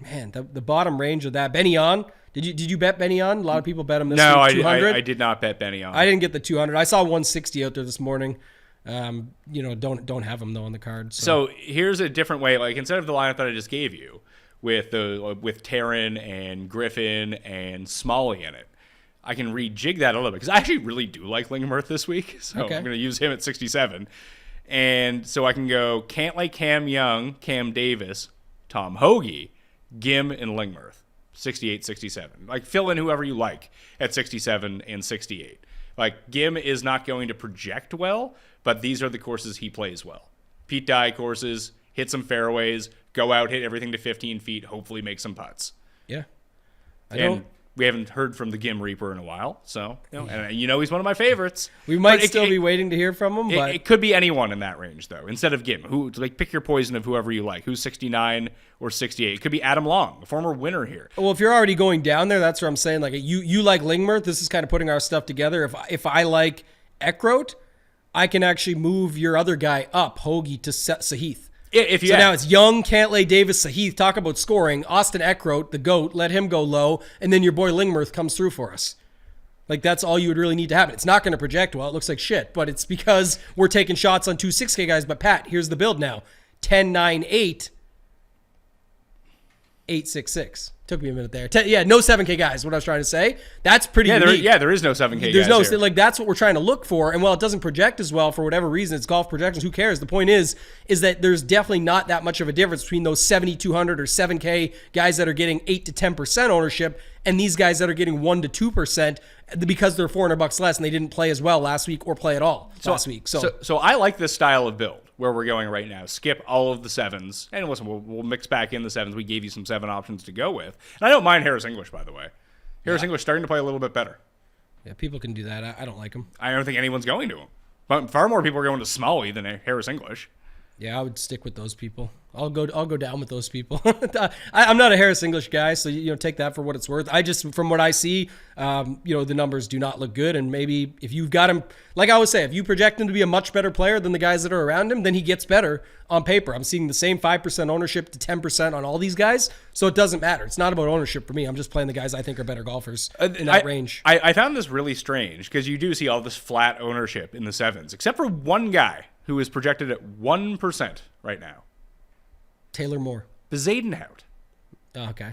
Man, the bottom range of that. Benny On. Did you bet Benny On? A lot of people bet him this week. 200. I did not bet Benny On. I didn't get the 200. I saw 160 out there this morning. Don't have them though on the card. So here's a different way. Instead of the lineup that I just gave you, with Taryn and Griffin and Smalley in it, I can rejig that a little bit because I actually really do like Lingmerth this week. So I'm going to use him at 67, and so I can go Cantlay, Cam Young, Cam Davis, Tom Hoagie, Gim, and Lingmerth, 68, 67. Fill in whoever you like at 67 and 68. Gim is not going to project well, but these are the courses he plays well. Pete Dye courses, hit some fairways, go out, hit everything to 15 feet, hopefully make some putts. Yeah. We haven't heard from the Gim Reaper in a while, so and he's one of my favorites. We might still be waiting to hear from him, but it could be anyone in that range though. Instead of Gim, who pick your poison of whoever you like. Who's 69 or 68? It could be Adam Long, a former winner here. Well, if you're already going down there, that's what I'm saying. You like Lingmerth. This is kind of putting our stuff together. If I like Eckroat, I can actually move your other guy up, Hoagie, to set Sahith. So now it's Young, Cantlay, Davis, Sahith. Talk about scoring. Austin Eckroat, the GOAT, let him go low, and then your boy Lingmerth comes through for us. Like, that's all you would really need to happen. It's not going to project well. It looks like shit, but it's because we're taking shots on 2 6K guys. But, Pat, here's the build now. 10, 9, 8, 8, 6, 6. Took me a minute there. No 7K guys, what I was trying to say. That's pretty unique. There is no 7K There's guys here. Like, that's what we're trying to look for. And while it doesn't project as well for whatever reason, it's golf projections, who cares? The point is that there's definitely not that much of a difference between those 7,200 or 7K guys that are getting 8 to 10% ownership and these guys that are getting 1 to 2% because they're $400 less and they didn't play as well last week or play at all last week. So I like this style of build where we're going right now. Skip all of the 7s. And listen, we'll mix back in the 7s. We gave you some 7 options to go with. And I don't mind Harris English, by the way. Harris English starting to play a little bit better. Yeah, people can do that. I don't like him. I don't think anyone's going to him. But far more people are going to Smalley than Harris English. Yeah, I would stick with those people. I'll go down with those people. I'm not a Harris English guy, so take that for what it's worth. I just, from what I see, the numbers do not look good. And maybe if you've got him, like I always say, if you project him to be a much better player than the guys that are around him, then he gets better on paper. I'm seeing the same 5% ownership to 10% on all these guys, so it doesn't matter. It's not about ownership for me. I'm just playing the guys I think are better golfers in that range. I found this really strange because you do see all this flat ownership in the 7s, except for one guy who is projected at 1% right now. Taylor Moore. Bezadenhout. Oh, okay.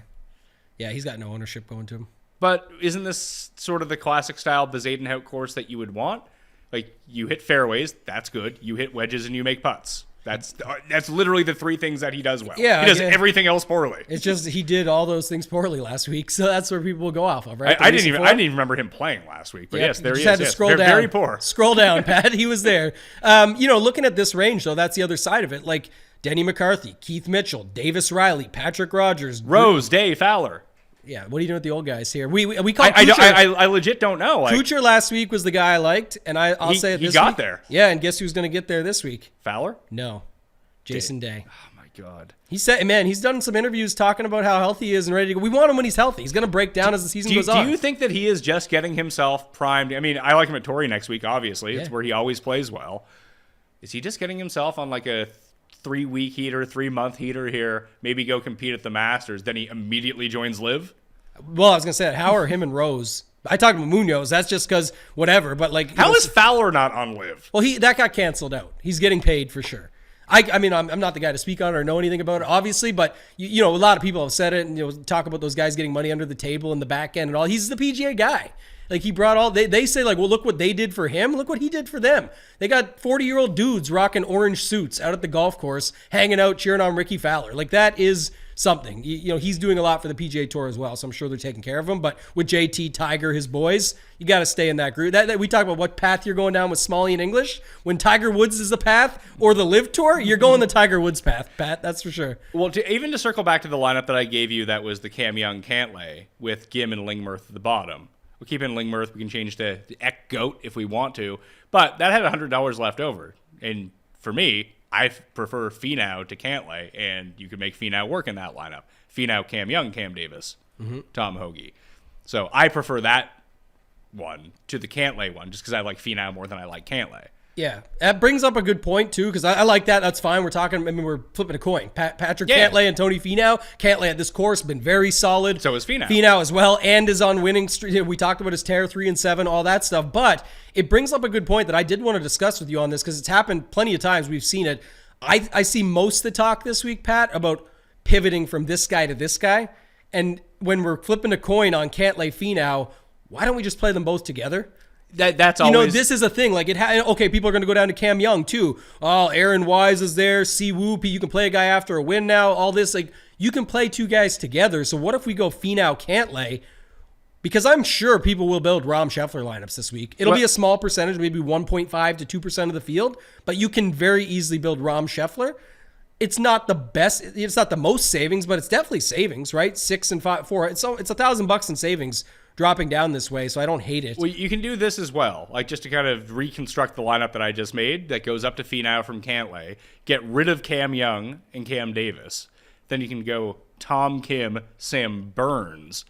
Yeah, he's got no ownership going to him. But isn't this sort of the classic style Bezadenhout course that you would want? Like, you hit fairways, that's good. You hit wedges and you make putts. That's literally the 3 things that he does well. Yeah, he does everything else poorly. It's just he did all those things poorly last week, so that's where people will go off of, right? I didn't even remember him playing last week, but yes, there he is. Had to scroll down. Very poor. Scroll down, Pat. He was there. Looking at this range, though, that's the other side of it. Like Denny McCarthy, Keith Mitchell, Davis Riley, Patrick Rogers, Rose, Day, Fowler. Yeah, what are you doing with the old guys here? We call Kuchar. I legit don't know. Kuchar last week was the guy I liked, and I'll say it this week. He got there. Yeah, and guess who's going to get there this week? Fowler? No. Jason Day. Oh, my God. He said, man, he's done some interviews talking about how healthy he is and ready to go. We want him when he's healthy. He's going to break down as the season goes on. Do you think that he is just getting himself primed? I mean, I like him at Torrey next week, obviously. It's where he always plays well. Is he just getting himself on like a 3-week heater, 3-month heater here, maybe go compete at the Masters, then he immediately joins Liv? Well, I was going to say that. How are him and Rose? I talked about Munoz. That's just because whatever. But like, how is Fowler not on Liv? Well, that got canceled out. He's getting paid for sure. I mean, I'm not the guy to speak on it or know anything about it, obviously, but a lot of people have said it and talk about those guys getting money under the table in the back end and all. He's the PGA guy. Like, he brought all, they say like, well, look what they did for him. Look what he did for them. They got 40-year-old dudes rocking orange suits out at the golf course, hanging out, cheering on Ricky Fowler. Like, that is something. He's doing a lot for the PGA Tour as well, so I'm sure they're taking care of him. But with JT, Tiger, his boys, you got to stay in that group. That we talk about what path you're going down with Smalley and English. When Tiger Woods is the path or the Live Tour, you're going the Tiger Woods path, Pat. That's for sure. Well, to circle back to the lineup that I gave you, that was the Cam Young Cantlay with Gim and Lingmerth at the bottom. We'll keep in Lingmerth. We can change to Eck Goat if we want to. But that had $100 left over. And for me, I prefer Finau to Cantlay, and you could make Finau work in that lineup. Finau, Cam Young, Cam Davis, Tom Hoagie. So I prefer that one to the Cantlay one, just because I like Finau more than I like Cantlay. Yeah, that brings up a good point, too, because I like that. That's fine. We're flipping a coin. Patrick Cantlay and Tony Finau. Cantlay at this course has been very solid. So is Finau. Finau as well, and is on winning streak. We talked about his tear, 3-7, all that stuff. But it brings up a good point that I did want to discuss with you on this, because it's happened plenty of times. We've seen it. I see most of the talk this week, Pat, about pivoting from this guy to this guy. And when we're flipping a coin on Cantlay Finau, why don't we just play them both together? That's always... this is a thing. Like, okay, people are going to go down to Cam Young, too. Oh, Aaron Wise is there. Siwoo, you can play a guy after a win now. All this. Like, you can play 2 guys together. So what if we go Finau, Cantlay? Because I'm sure people will build Rahm Scheffler lineups this week. It'll be a small percentage, maybe 1.5 to 2% of the field. But you can very easily build Rahm Scheffler. It's not the best. It's not the most savings, but it's definitely savings, right? 6 and 5, 4. It's $1,000 in savings dropping down this way, so I don't hate it. Well, you can do this as well, like just to kind of reconstruct the lineup that I just made that goes up to Finau from Cantlay, get rid of Cam Young and Cam Davis. Then you can go Tom Kim, Sam Burns,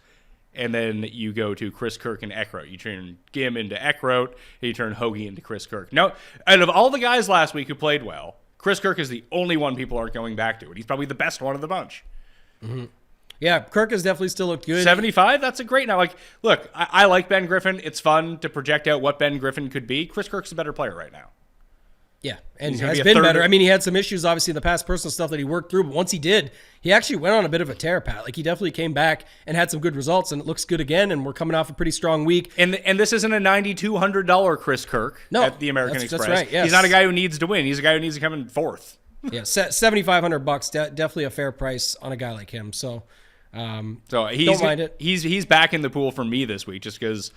and then you go to Chris Kirk and Eckroat. You turn Gim into Eckroat, and you turn Hoagie into Chris Kirk. Now, out of all the guys last week who played well, Chris Kirk is the only one people aren't going back to. And he's probably the best one of the bunch. Mm-hmm. Yeah, Kirk has definitely still looked good. 75? That's a great now. Like, look, I like Ben Griffin. It's fun to project out what Ben Griffin could be. Chris Kirk's a better player right now. Yeah, and has been better. I mean, he had some issues, obviously, in the past, personal stuff that he worked through. But once he did, he actually went on a bit of a tear, Pat. Like, he definitely came back and had some good results, and it looks good again. And we're coming off a pretty strong week. And this isn't a $9,200 Chris Kirk at the American Express. That's right, yes. He's not a guy who needs to win. He's a guy who needs to come in fourth. Yeah, $7,500, definitely a fair price on a guy like him. So don't mind it. He's back in the pool for me this week, just because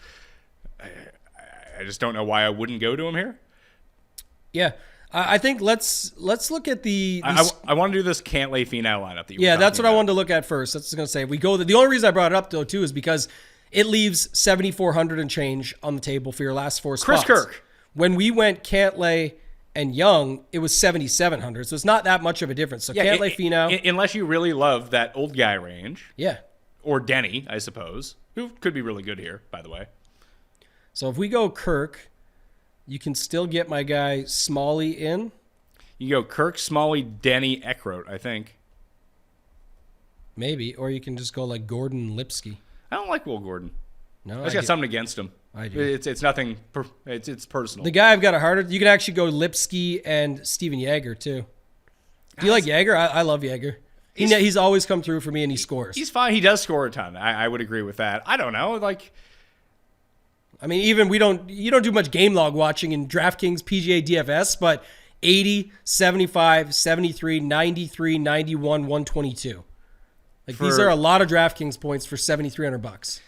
I just don't know why I wouldn't go to him here. Yeah. I think let's look at the. I want to do this Cantlay Finau lineup. That's what I wanted to look at first. That's what I was going to say. We go. The only reason I brought it up though too is because it leaves 7,400 and change on the table for your last four spots. Chris Kirk. When we went Cantlay and Young, it was 7,700. So it's not that much of a difference. So Cantlay Finau, unless you really love that old guy range. Yeah. Or Denny, I suppose, who could be really good here, by the way. So if we go Kirk. You can still get my guy Smalley in. You go Kirk, Smalley, Denny, Eckroat, I think. Maybe. Or you can just go like Gordon Lipsky. I don't like Will Gordon. No, I just got something against him. I do. It's nothing. It's personal. The guy I've got a harder. You can actually go Lipsky and Steven Yeager too. Do you like Yeager? I love Yeager. He's always come through for me and he scores. He's fine. He does score a ton. I would agree with that. I don't know. Like, I mean, even you don't do much game log watching in DraftKings, PGA, DFS, but 80, 75, 73, 93, 91, 122. Like these are a lot of DraftKings points for $7,300.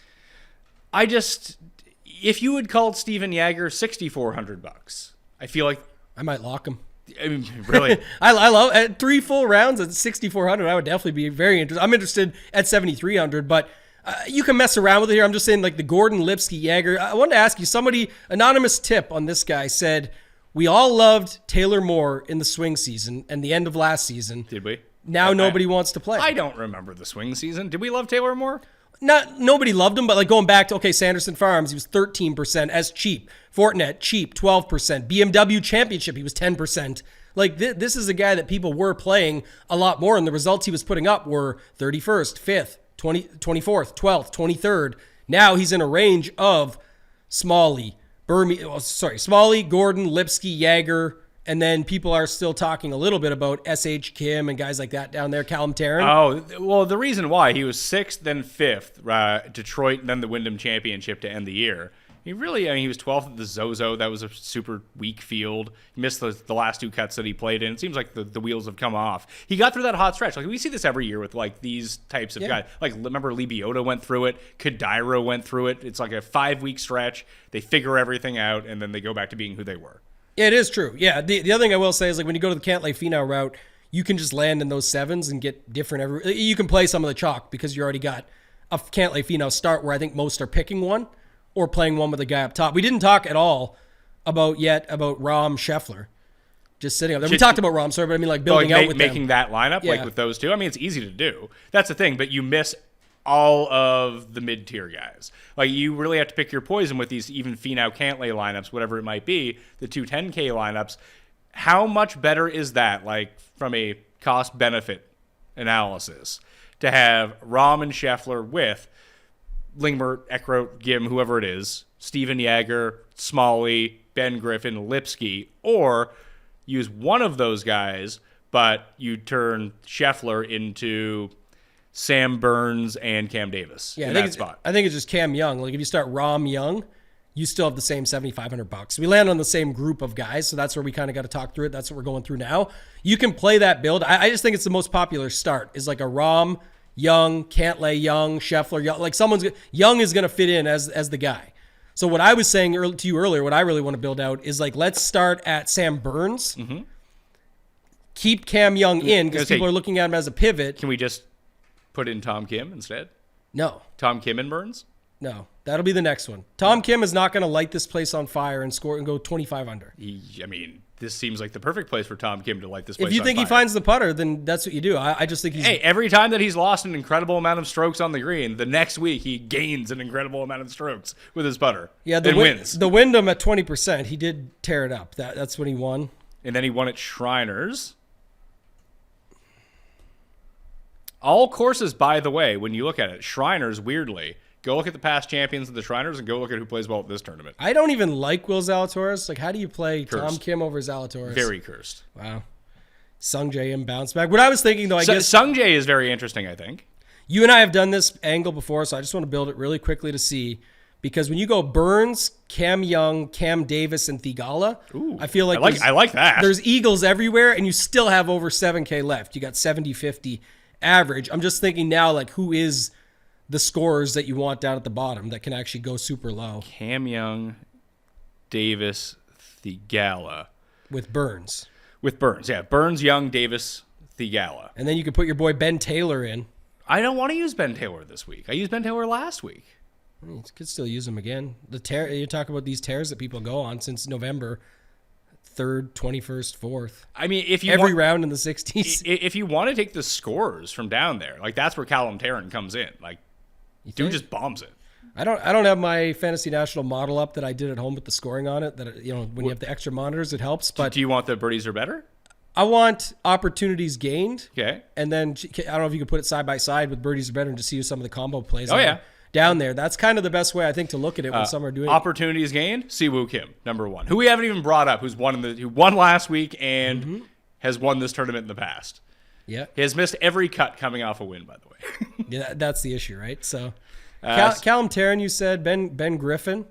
If you had called Steven Yeager $6,400, I feel like I might lock him. I mean, really, I love at 3 full rounds at 6,400. I would definitely be very interested. I'm interested at 7,300, but. You can mess around with it here. I'm just saying, like the Gordon Lipsky Yeager. I wanted to ask you, somebody, anonymous tip on this guy said, we all loved Taylor Moore in the swing season and the end of last season. Did we? Now nobody wants to play. I don't remember the swing season. Did we love Taylor Moore? Nobody loved him, but like going back to, Sanderson Farms, he was 13% as cheap. Fortinet, cheap, 12%. BMW Championship, he was 10%. Like this is a guy that people were playing a lot more, and the results he was putting up were 31st, 5th, 24th, 12th, 23rd. Now he's in a range of Smalley, Gordon, Lipsky, Yeager, and then people are still talking a little bit about S.H. Kim and guys like that down there, Callum Tarrant. Oh, well, the reason why he was 6th, then 5th, Detroit, and then the Wyndham Championship to end the year. He was 12th at the Zozo. That was a super weak field. He missed the last 2 cuts that he played in. It seems like the wheels have come off. He got through that hot stretch. Like we see this every year with like these types of guys. Like remember Lee Biota went through it. Kadira went through it. It's like a 5-week stretch. They figure everything out, and then they go back to being who they were. It is true. Yeah. The other thing I will say is like when you go to the Cantlay Finau route, you can just land in those 7s and get different. You can play some of the chalk because you already got a Cantlay Finau start where I think most are picking one. Or playing one with a guy up top. We didn't talk at all about Rahm Scheffler. Just sitting up there. We talked about Rahm, sorry, but I mean like building out with making them. That lineup, like with those two. I mean, it's easy to do. That's the thing, but you miss all of the mid-tier guys. Like you really have to pick your poison with these even Finau Cantlay lineups, whatever it might be, the 210K lineups. How much better is that, like from a cost-benefit analysis, to have Rahm and Scheffler with Lingmer, Eckroat, Gim, whoever it is, Steven Yeager, Smalley, Ben Griffin, Lipsky, or use one of those guys, but you turn Scheffler into Sam Burns and Cam Davis in that spot. I think it's just Cam Young. Like if you start Rahm Young, you still have the same $7,500. We land on the same group of guys, so that's where we kind of got to talk through it. That's what we're going through now. You can play that build. I just think it's the most popular start is like a Rahm, Young, Cantlay, Young, Scheffler, Young. Like Young is going to fit in as the guy. So what I was saying to you earlier, what I really want to build out is like let's start at Sam Burns. Mm-hmm. Keep Cam Young in because people are looking at him as a pivot. Can we just put in Tom Kim instead? No. Tom Kim and Burns? No. That'll be the next one. Tom Kim is not going to light this place on fire and score and go 25 under. I mean, this seems like the perfect place for Tom Kim to light this place on fire. If you think he finds the putter, then that's what you do. I just think he's... Hey, every time that he's lost an incredible amount of strokes on the green, the next week he gains an incredible amount of strokes with his putter. Yeah, wins. The Wyndham at 20%, he did tear it up. That's when he won. And then he won at Shriners. All courses, by the way, when you look at it, Shriners, weirdly, go look at the past champions of the Shriners and go look at who plays well at this tournament. I don't even like Will Zalatoris. Like, how do you play Tom Kim over Zalatoris? Very cursed. Wow. Sung Jae and bounce back. What I was thinking, though, I guess... Sung Jae is very interesting, I think. You and I have done this angle before, so I just want to build it really quickly to see. Because when you go Burns, Cam Young, Cam Davis, and Thigala, I feel like I like that. There's eagles everywhere, and you still have over 7K left. You got 70-50 average. I'm just thinking now, like, who is the scorers that you want down at the bottom that can actually go super low? Cam Young, Davis, Thigala. With Burns. With Burns, yeah. Burns, Young, Davis, Thigala. And then you could put your boy Ben Taylor in. I don't want to use Ben Taylor this week. I used Ben Taylor last week. You could still use him again. You talk about these tears that people go on since November 3rd, 21st, 4th. I mean, if you every round in the 60s. If you want to take the scores from down there, like that's where Callum Tarrant comes in. Like, dude just bombs it. I don't have my Fantasy National model up that I did at home with the scoring on it. That when you have the extra monitors, it helps. But do you want the birdies are better? I want opportunities gained. Okay. And then I don't know if you could put it side by side with birdies are better and just see some of the combo plays. Oh yeah. Down there. That's kind of the best way, I think, to look at it when some are doing opportunities gained. Siwoo Kim, number one, who we haven't even brought up, who won last week and has won this tournament in the past. Yeah, he has missed every cut coming off a win, by the way. Yeah, that's the issue, right? So, Callum Tarrant, you said Ben Griffin.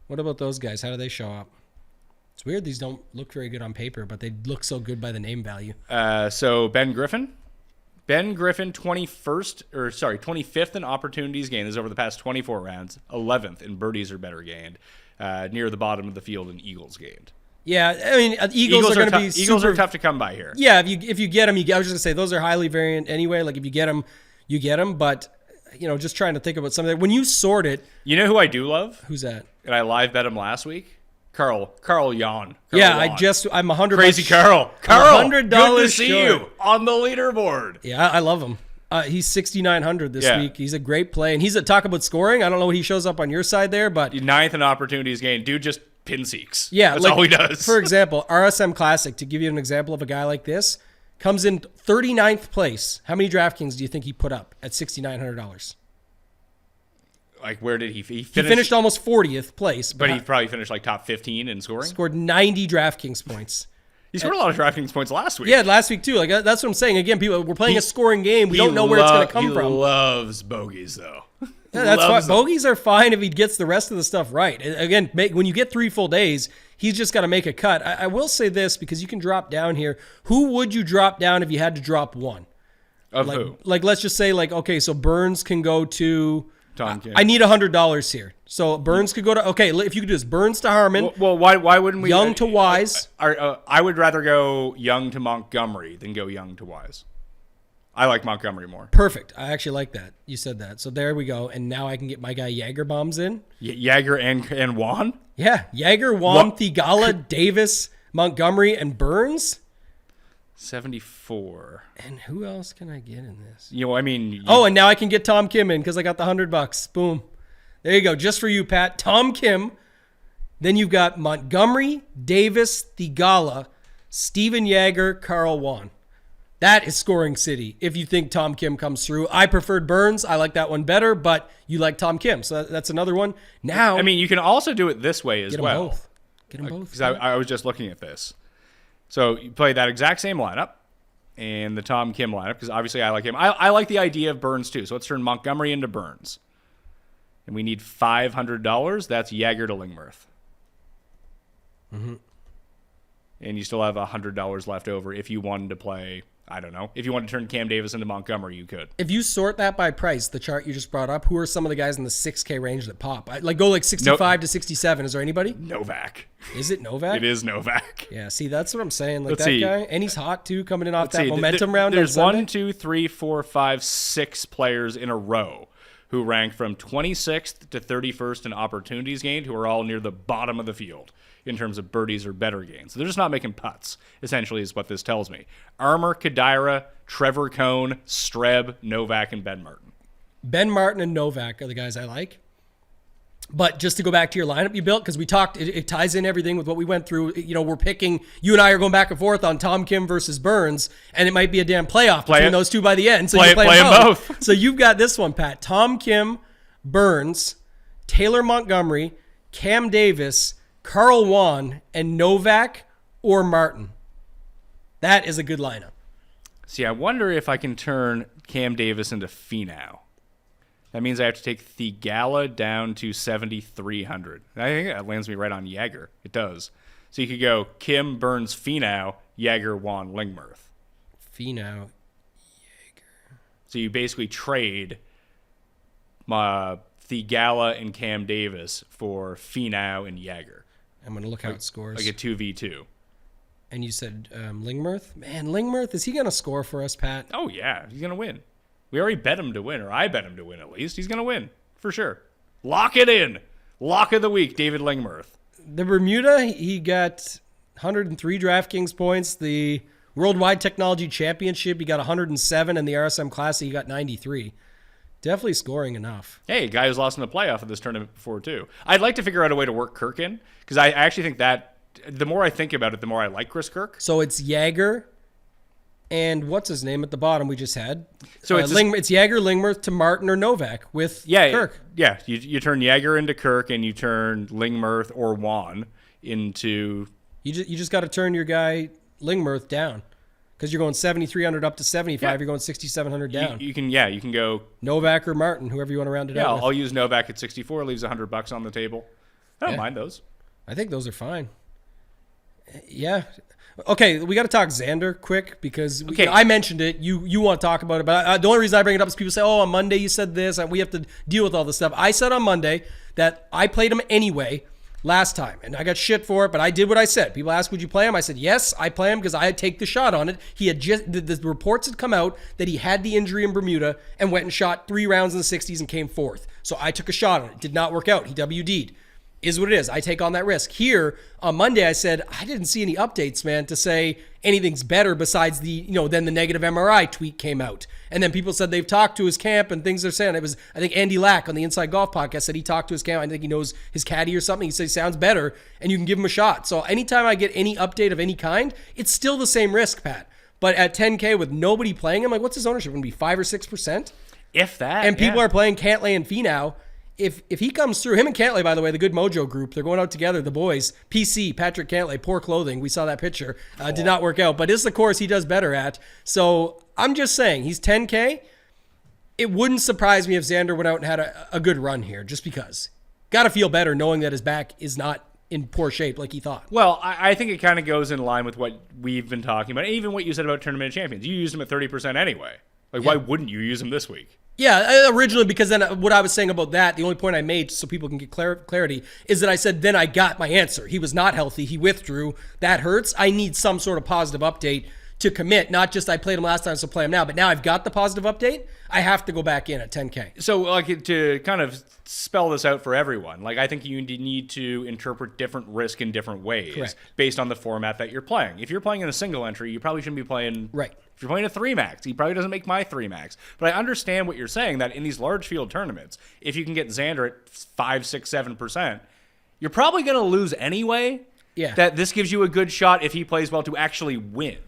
What about those guys? How do they show up? It's weird these don't look very good on paper, but they look so good by the name value. So Ben Griffin. Ben Griffin, 25th in opportunities gained. This is over the past 24 rounds. 11th in birdies or better gained. Near the bottom of the field in eagles gained. Yeah, I mean, Eagles are going to be Eagles are tough to come by here. Yeah, if you get them, I was just going to say those are highly variant anyway. Like if you get them, you get them. But just trying to think about something. When you sort it, you know who I do love? Who's that? And I live bet him last week. Carl Yawn. Yeah, I'm $100. Crazy Carl. $100 good to see you on the leaderboard. Yeah, I love him. He's 6,900 this week. He's a great play, and he's talk about scoring. I don't know what he shows up on your side there, but 9th in opportunities gained. Dude just pin seeks. Yeah, that's all he does. For example, RSM Classic, to give you an example of a guy like this, comes in 39th place. How many DraftKings do you think he put up at $6,900? Like, where did he finish? He finished almost 40th place. But he probably finished like top 15 in scoring? Scored 90 DraftKings points. He scored a lot of DraftKings points last week. Yeah, last week too. Like that's what I'm saying. Again, we're playing a scoring game. We don't know where it's going to come from. He loves bogeys, though. Yeah, that's fine. Bogeys are fine if he gets the rest of the stuff right. Again, when you get 3 full days, he's just got to make a cut. I will say this, because you can drop down here. Who would you drop down if you had to drop one? Who? Like, let's just say, okay, so Burns can go to... Tom Kim. I need $100 here. So Burns could go to... Okay, if you could do this, Burns to Harmon. Well, why wouldn't we... Young to Wise. I would rather go Young to Montgomery than go Young to Wise. I like Montgomery more. Perfect. I actually like that. You said that. So there we go. And now I can get my guy Jaeger bombs in. Jaeger and Juan? Yeah. Jaeger, Juan, Thigala, Davis, Montgomery, and Burns. 74. And who else can I get in this? And now I can get Tom Kim in because I got the $100. Boom. There you go. Just for you, Pat. Tom Kim. Then you've got Montgomery, Davis, Thigala, Steven Jaeger, Carl Juan. That is scoring city if you think Tom Kim comes through. I preferred Burns. I like that one better, but you like Tom Kim. So that's another one. Now, you can also do it this way as well. Get them both. Because I was just looking at this. So you play that exact same lineup and the Tom Kim lineup, because obviously I like him. I like the idea of Burns too. So let's turn Montgomery into Burns. And we need $500. That's Jaeger to Lingmerth. Mm-hmm. And you still have $100 left over if you wanted to play... I don't know. If you want to turn Cam Davis into Montgomery, you could. If you sort that by price, the chart you just brought up, who are some of the guys in the 6K range that pop? Go 65 to 67. Is there anybody? Novak. Is it Novak? It is Novak. Yeah, see, that's what I'm saying. Let's that see. Guy. And he's hot, too, coming in off that momentum round. There's 1, 2, 3, 4, 5, 6 players in a row who rank from 26th to 31st in opportunities gained, who are all near the bottom of the field in terms of birdies or better gains. So they're just not making putts, essentially, is what this tells me. Armour, Kadira, Trevor Cohn, Streb, Novak, and Ben Martin. Ben Martin and Novak are the guys I like. But just to go back to your lineup you built, because we talked, it ties in everything with what we went through. You know, we're picking, you and I are going back and forth on Tom Kim versus Burns, and it might be a damn playoff between those two by the end. So you play them both. So you've got this one, Pat. Tom Kim, Burns, Taylor Montgomery, Cam Davis, Carl Wan, and Novak or Martin. That is a good lineup. See, I wonder if I can turn Cam Davis into Finau. That means I have to take Thigala down to 7,300. I think that lands me right on Jaeger. It does. So you could go Kim, Burns, Finau, Jaeger, Wan, Lingmerth. Finau, Jaeger. So you basically trade Thigala and Cam Davis for Finau and Jaeger. I'm going to look how it scores. Like a 2v2. And you said Lingmerth? Man, Lingmerth, is he going to score for us, Pat? Oh, yeah. He's going to win. We already bet him to win, or I bet him to win at least. He's going to win, for sure. Lock it in. Lock of the week, David Lingmerth. The Bermuda, he got 103 DraftKings points. The Worldwide Technology Championship, he got 107, and the RSM Classic, he got 93. Definitely scoring enough. Hey, a guy who's lost in the playoff of this tournament before, too. I'd like to figure out a way to work Kirk in, because I actually think that the more I think about it, the more I like Chris Kirk. So it's Jaeger and what's his name at the bottom we just had? So it's Jaeger, Lingmerth to Martin or Novak with Kirk. Yeah, you turn Jaeger into Kirk and you turn Lingmerth or Wan into... You just got to turn your guy Lingmerth down because you're going 7,300 up to 75. Yeah. You're going 6,700 down. You can go... Novak or Martin, whoever you want to round it out with. I'll use Novak at 64, leaves $100 on the table. I don't mind those. I think those are fine. Yeah. Okay, we got to talk Xander quick because I mentioned it. You want to talk about it, but the only reason I bring it up is people say, "Oh, on Monday you said this, and we have to deal with all this stuff." I said on Monday that I played him anyway last time, and I got shit for it, but I did what I said. People asked, "Would you play him?" I said, "Yes, I play him because I take the shot on it." He had just the reports had come out that he had the injury in Bermuda and went and shot 3 rounds in the 60s and came fourth. So I took a shot on it. Did not work out. He WD'd. Is what it is. I take on that risk. Here on Monday, I said I didn't see any updates, man, to say anything's better besides then the negative MRI tweet came out, and then people said they've talked to his camp and things they're saying. It was I think Andy Lack on the Inside Golf podcast said he talked to his camp. I think he knows his caddy or something. He said he sounds better, and you can give him a shot. So anytime I get any update of any kind, it's still the same risk, Pat. But at 10K with nobody playing him, like what's his ownership going to be? 5 or 6%, if that. And people are playing Cantlay and Finau. If he comes through, him and Cantlay, by the way, the Good Mojo group, they're going out together, the boys. PC, Patrick Cantlay, poor clothing. We saw that picture. Did not work out. But this is the course he does better at. So I'm just saying, he's 10K. It wouldn't surprise me if Xander went out and had a good run here, just because. Got to feel better knowing that his back is not in poor shape like he thought. Well, I think it kind of goes in line with what we've been talking about, even what you said about Tournament of Champions. You used him at 30% anyway. Why wouldn't you use him this week? Yeah, originally, because then what I was saying about that, the only point I made so people can get clarity is that I said then I got my answer. He was not healthy. He withdrew. That hurts. I need some sort of positive update to commit, not just I played him last time, so play him now. But now I've got the positive update. I have to go back in at 10K. So to kind of spell this out for everyone, I think you need to interpret different risk in different ways based on the format that you're playing. If you're playing in a single entry, you probably shouldn't be playing... Right. If you're playing a 3-max, he probably doesn't make my 3-max. But I understand what you're saying, that in these large field tournaments, if you can get Xander at 5, 6, 7%, you're probably going to lose anyway. Yeah. That this gives you a good shot if he plays well to actually win.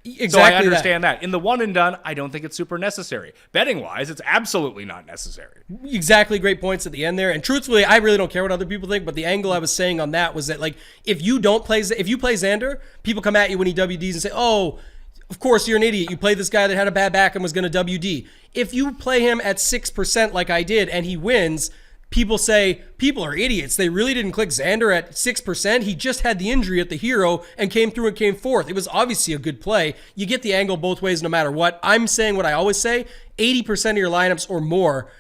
Exactly. So I understand that. In the one and done, I don't think it's super necessary. Betting-wise, it's absolutely not necessary. Exactly. Great points at the end there. And truthfully, I really don't care what other people think, but the angle I was saying on that was that, if you play Xander, people come at you when he WDs and say, oh, of course, you're an idiot. You played this guy that had a bad back and was going to WD. If you play him at 6% like I did and he wins, people say, people are idiots. They really didn't click Xander at 6%. He just had the injury at the Hero and came through and came fourth. It was obviously a good play. You get the angle both ways no matter what. I'm saying what I always say, 80% of your lineups or more,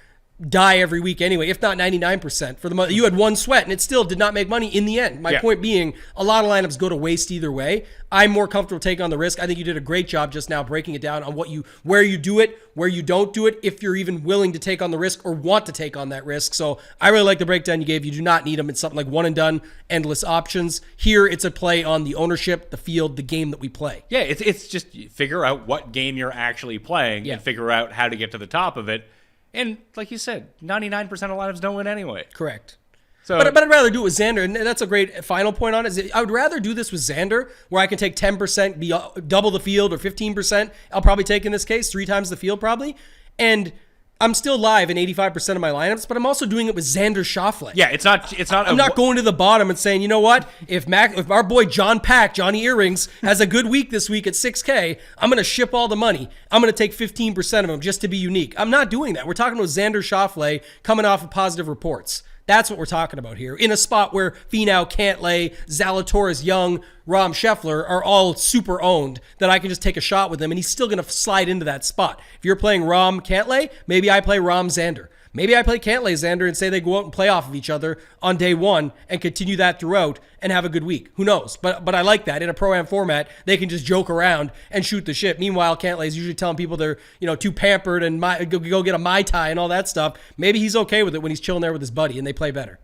die every week anyway, if not 99% for the month. You had one sweat and it still did not make money in the end. My point being, a lot of lineups go to waste either way. I'm more comfortable taking on the risk. I think you did a great job just now breaking it down on where you do it, where you don't do it, if you're even willing to take on the risk or want to take on that risk. So I really like the breakdown you gave. You do not need them. It's something like one and done, endless options. Here, it's a play on the ownership, the field, the game that we play. Yeah, it's just figure out what game you're actually playing and figure out how to get to the top of it. And like you said, 99% of lineups don't win anyway. Correct. So, but I'd rather do it with Xander, and that's a great final point on it. I would rather do this with Xander, where I can take 10%, be double the field, or 15%. I'll probably take in this case 3 times the field probably, and I'm still live in 85% of my lineups, but I'm also doing it with Xander Schauffele. Yeah, it's not. I'm not going to the bottom and saying, you know what? If our boy John Pack, Johnny Earrings, has a good week this week at 6K, I'm going to ship all the money. I'm going to take 15% of them just to be unique. I'm not doing that. We're talking about Xander Schauffele coming off of positive reports. That's what we're talking about here. In a spot where Finau, Cantlay, Zalatoris, Young, Rahm, Scheffler are all super owned, that I can just take a shot with him, and he's still going to slide into that spot. If you're playing Rahm, Cantlay, maybe I play Rahm, Xander. Maybe I play Cantlay, Xander, and say they go out and play off of each other on day one and continue that throughout and have a good week. Who knows? But I like that. In a Pro-Am format, they can just joke around and shoot the shit. Meanwhile, Cantlay is usually telling people they're too pampered and go get a Mai Tai and all that stuff. Maybe he's okay with it when he's chilling there with his buddy and they play better.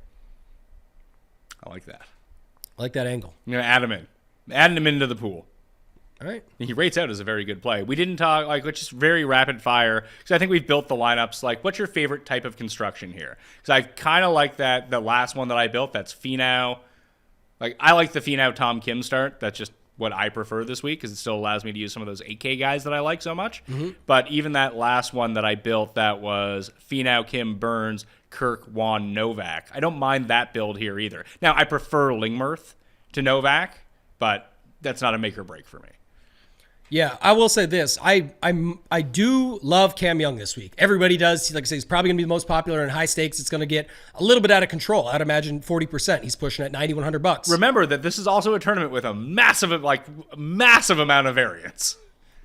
I like that. I like that angle. I'm going to add him in. Adding him into the pool. All right. He rates out as a very good play. We didn't talk, let's just very rapid fire, because I think we've built the lineups. What's your favorite type of construction here? Because I kind of like the last one that I built. That's Finau. I like the Finau Tom Kim start. That's just what I prefer this week, because it still allows me to use some of those 8K guys that I like so much. Mm-hmm. But even that last one that I built, that was Finau, Kim, Burns, Kirk, Juan, Novak. I don't mind that build here either. Now, I prefer Lingmerth to Novak, but that's not a make or break for me. Yeah, I will say this. I do love Cam Young this week. Everybody does. Like I say, he's probably going to be the most popular in high stakes. It's going to get a little bit out of control. I'd imagine 40%. He's pushing at $9,100. Remember that this is also a tournament with a massive amount of variance.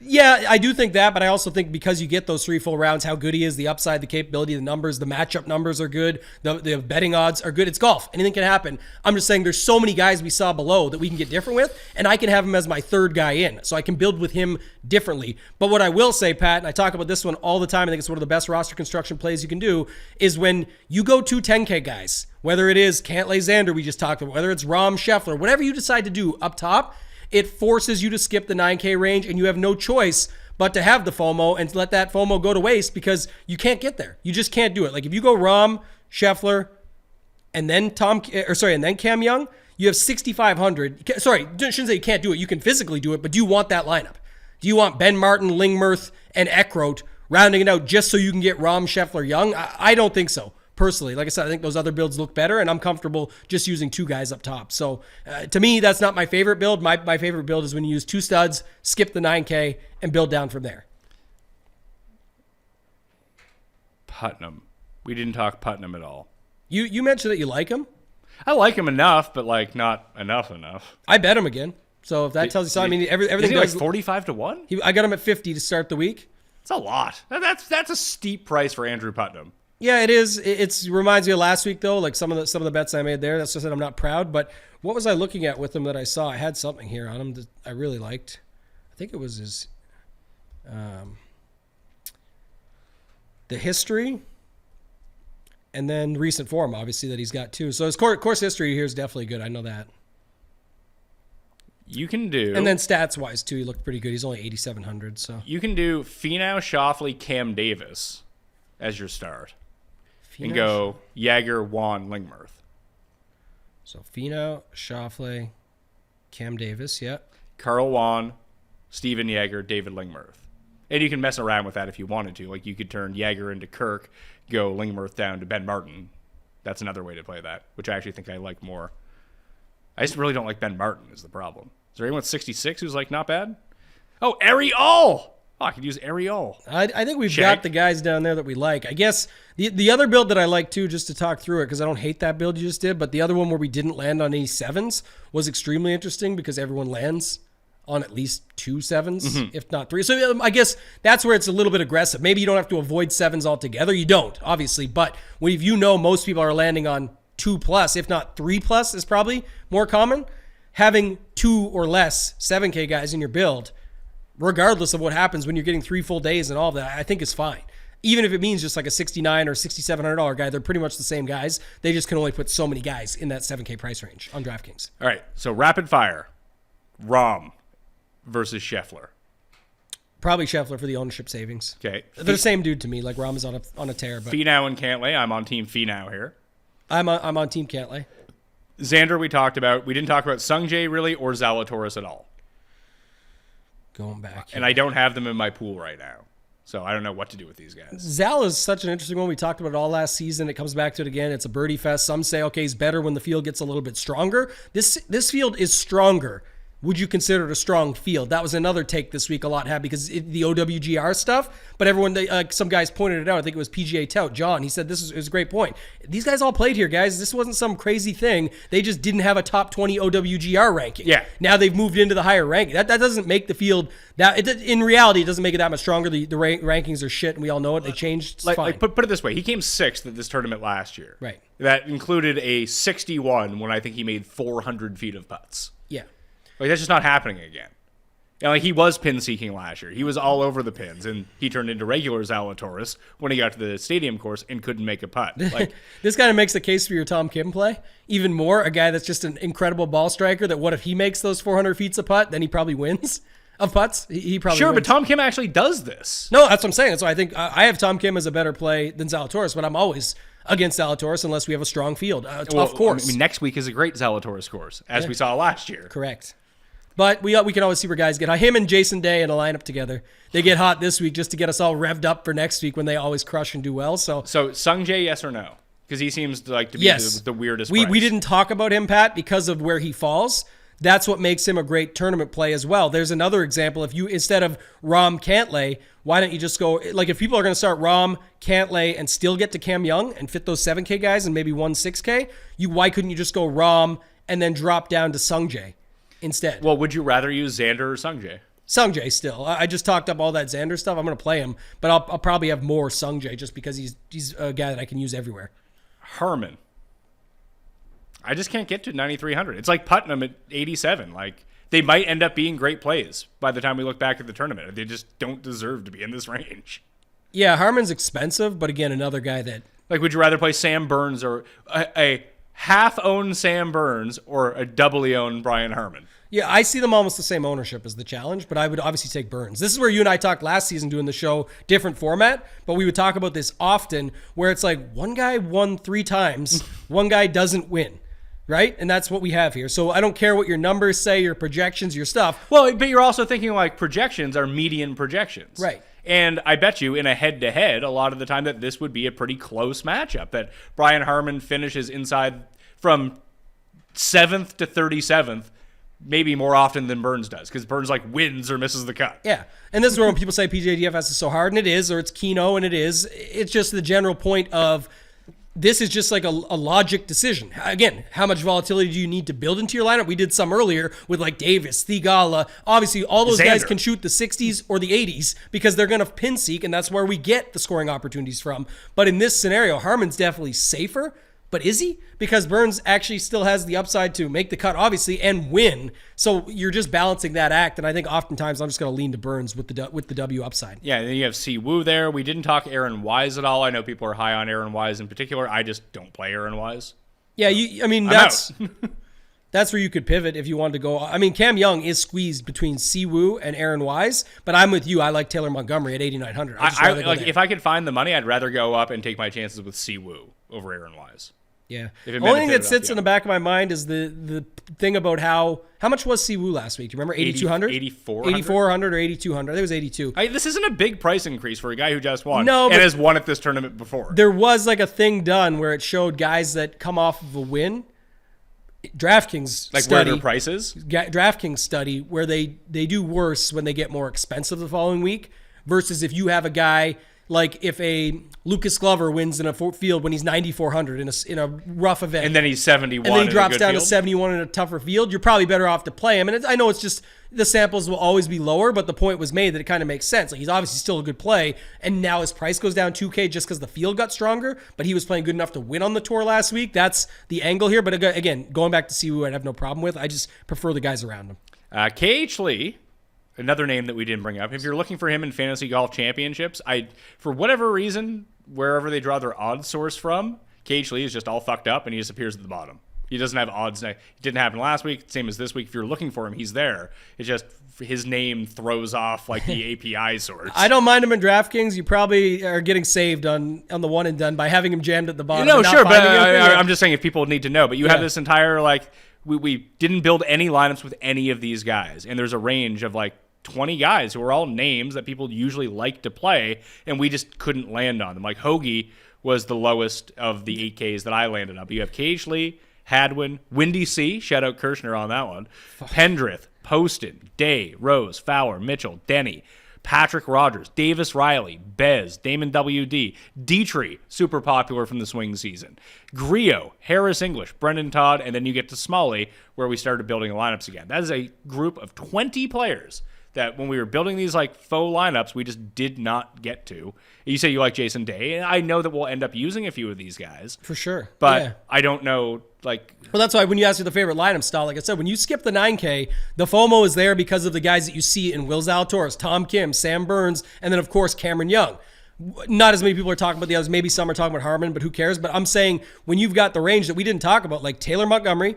Yeah, I do think that, but I also think because you get those 3 full rounds, how good he is, the upside, the capability, the numbers, the matchup numbers are good, the betting odds are good. It's golf. Anything can happen. I'm just saying there's so many guys we saw below that we can get different with, and I can have him as my third guy in, so I can build with him differently. But what I will say, Pat, and I talk about this one all the time, I think it's one of the best roster construction plays you can do, is when you go 2 10K guys, whether it is Cantlay, Xander we just talked about, whether it's Rahm, Scheffler, whatever you decide to do up top, it forces you to skip the 9K range, and you have no choice but to have the FOMO and to let that FOMO go to waste because you can't get there. You just can't do it. If you go Rahm, Scheffler, and then Cam Young, you have 6,500. Sorry, I shouldn't say you can't do it. You can physically do it, but do you want that lineup? Do you want Ben Martin, Lingmerth, and Eckroat rounding it out just so you can get Rahm, Scheffler, Young? I don't think so. Personally, like I said, I think those other builds look better, and I'm comfortable just using 2 guys up top. So to me, that's not my favorite build. My favorite build is when you use 2 studs, skip the 9K, and build down from there. Putnam. We didn't talk Putnam at all. You mentioned that you like him. I like him enough, but not enough. I bet him again. So if that tells you something, everything is he 45 to 1? I got him at 50 to start the week. It's a lot. That's a steep price for Andrew Putnam. Yeah, it is. It reminds me of last week though, some of the bets I made there. That's just that I'm not proud. But what was I looking at with him that I saw? I had something here on him that I really liked. I think it was his the history, and then recent form, obviously that he's got too. So his course history here is definitely good. I know that. You can do, and then stats wise too, he looked pretty good. He's only 8,700. So you can do Finau, Schauffele, Cam Davis as your start. And go Jaeger, Juan, Lingmerth. So Finau, Schauffele, Cam Davis, yep. Carl Juan, Steven Jaeger, David Lingmerth. And you can mess around with that if you wanted to. You could turn Jaeger into Kirk, go Lingmerth down to Ben Martin. That's another way to play that, which I actually think I like more. I just really don't like Ben Martin is the problem. Is there anyone with 66 who's not bad? Oh, Ariel! Oh, I could use Ariel. I think we've got the guys down there that we like. I guess the other build that I like too, just to talk through it, because I don't hate that build you just did, but the other one where we didn't land on any 7s was extremely interesting because everyone lands on at least 2 sevens, if not 3. So I guess that's where it's a little bit aggressive. Maybe you don't have to avoid 7s altogether. You don't, obviously. But if you know most people are landing on 2+, if not 3+, is probably more common. Having 2 or less 7K guys in your build, regardless of what happens when you're getting 3 full days and all of that, I think is fine. Even if it means just like a $6,900 or $6,700 guy, they're pretty much the same guys. They just can only put so many guys in that 7K price range on DraftKings. All right, so rapid fire. Rahm versus Scheffler. Probably Scheffler for the ownership savings. Okay. They're the same dude to me. Like Rahm is on a tear. But Finau and Cantlay. I'm on Team Finau here. I'm on Team Cantlay. Xander we talked about. We didn't talk about Sungjae really or Zalatoris at all. Going back. And I don't have them in my pool right now. So I don't know what to do with these guys. Zal is such an interesting one. We talked about it all last season. It comes back to it again. It's a birdie fest. Some say, okay, he's better when the field gets a little bit stronger. This field is stronger. Would you consider it a strong field? That was another take this week a lot had because the OWGR stuff. But everyone, some guys pointed it out. I think it was PGA tout, John. He said this is a great point. These guys all played here, guys. This wasn't some crazy thing. They just didn't have a top 20 OWGR ranking. Yeah. Now they've moved into the higher ranking. That doesn't make the field in reality, it doesn't make it that much stronger. The rankings are shit, and we all know it. They changed. It's fine. Put it this way: he came 6th at this tournament last year. Right. That included a 61 when I think he made 400 feet of putts. Yeah. Like that's just not happening again. You know, like he was pin seeking last year. He was all over the pins, and he turned into regular Zalatoris when he got to the stadium course and couldn't make a putt. Like this kind of makes the case for your Tom Kim play even more. A guy that's just an incredible ball striker. That what if he makes those 400 feet of putt, then he probably wins of putts. He probably sure, wins. but Tom Kim actually does this. No, that's what I'm saying. So I think I have Tom Kim as a better play than Zalatoris, but I'm always against Zalatoris unless we have a strong field. Tough course. I mean, next week is a great Zalatoris course, as we saw last year. Correct. But we can always see where guys get hot. Him and Jason Day in a lineup together. They get hot this week just to get us all revved up for next week when they always crush and do well. So Sungjae, yes or no? Because he seems to be yes. the weirdest. We didn't talk about him, Pat, because of where he falls. That's what makes him a great tournament play as well. There's another example. If you, instead of Rahm, Cantlay, why don't you just go, like if people are going to start Rahm, Cantlay, and still get to Cam Young and fit those 7K guys and maybe 6K, why couldn't you just go Rahm and then drop down to Sungjae instead? Well, would you rather use Xander or Sungjae? Sungjae still. I just talked up all that Xander stuff. I'm going to play him, but I'll probably have more Sungjae just because he's a guy that I can use everywhere. Herman. I just can't get to 9,300. It's like Putnam at 87. Like, they might end up being great plays by the time we look back at the tournament. They just don't deserve to be in this range. Yeah, Harmon's expensive, but again, another guy that... Like, would you rather play Sam Burns or a half-owned Sam Burns or a doubly-owned Brian Harman? Yeah, I see them almost the same ownership as the challenge, but I would obviously take Burns. This is where you and I talked last season doing the show, different format, but we would talk about this often where it's like one guy won 3 times, one guy doesn't win. Right? And that's what we have here. So I don't care what your numbers say, your projections, your stuff. Well, but you're also thinking like projections are median projections. Right. And I bet you in a head-to-head, a lot of the time that this would be a pretty close matchup, that Brian Harman finishes inside from 7th to 37th, maybe more often than Burns does, because Burns like wins or misses the cut. Yeah. And this is where when people say PGA DFS is so hard, and it is, or it's Keno, and it is. It's just the general point of this is just like a logic decision. Again, how much volatility do you need to build into your lineup? We did some earlier with like Davis, Thigala. Obviously, all those guys can shoot the 60s or the 80s because they're going to pin seek, and that's where we get the scoring opportunities from. But in this scenario, Harman's definitely safer. But is he? Because Burns actually still has the upside to make the cut, obviously, and win. So you're just balancing that act. And I think oftentimes I'm just going to lean to Burns with the W upside. Yeah, and then you have Si Woo there. We didn't talk Aaron Wise at all. I know people are high on Aaron Wise in particular. I just don't play Aaron Wise. Yeah, that's that's where you could pivot if you wanted to go. I mean, Cam Young is squeezed between Si Woo and Aaron Wise, but I'm with you. I like Taylor Montgomery at 8,900. If I could find the money, I'd rather go up and take my chances with Si Woo over Aaron Wise. Yeah. The only thing that sits in the back of my mind is the thing about how much was Si Woo last week? Do you remember? 8,200? 8,400 or 8,200. I think it was 82. This isn't a big price increase for a guy who just won and has won at this tournament before. There was like a thing done where it showed guys that come off of a win. DraftKings like study, where their prices? DraftKings study where they do worse when they get more expensive the following week versus if you have a guy like if a Lucas Glover wins in a field when he's 9,400 in a rough event. And then he's 71. And then he drops down field. to 71 in a tougher field. You're probably better off to play him. And I know it's just the samples will always be lower, but the point was made that it kind of makes sense. Like he's obviously still a good play, and now his price goes down $2K just because the field got stronger, but he was playing good enough to win on the tour last week. That's the angle here. But again, going back to see who I'd have no problem with, I just prefer the guys around him. KH Lee, another name that we didn't bring up. If you're looking for him in fantasy golf championships, for whatever reason, wherever they draw their odds source from, KH Lee is just all fucked up and he just appears at the bottom. He doesn't have odds. It didn't happen last week, same as this week. If you're looking for him, he's there. It's just his name throws off like the API source. I don't mind him in DraftKings. You probably are getting saved on the one and done by having him jammed at the bottom. No, and not sure, but finding him. I'm just saying if people need to know. But you have this entire we didn't build any lineups with any of these guys, and there's a range of 20 guys who are all names that people usually like to play, and we just couldn't land on them. Like Hoagie was the lowest of the 8Ks that I landed on. But you have KH Lee, Hadwin, Windy C, shout out Kirshner on that one, Pendrith, Poston, Day, Rose, Fowler, Mitchell, Denny, Patrick Rogers, Davis Riley, Bez, Damon WD, Dietrich, super popular from the swing season, Griot, Harris English, Brendan Todd, and then you get to Smalley, where we started building lineups again. That is a group of 20 players that when we were building these faux lineups, we just did not get to. You say you like Jason Day, and I know that we'll end up using a few of these guys. For sure. But yeah. I don't know, Well, that's why when you ask me the favorite lineup style, like I said, when you skip the 9K, the FOMO is there because of the guys that you see in Will Zalatoris, Tom Kim, Sam Burns, and then, of course, Cameron Young. Not as many people are talking about the others. Maybe some are talking about Harmon, but who cares? But I'm saying when you've got the range that we didn't talk about, like Taylor Montgomery,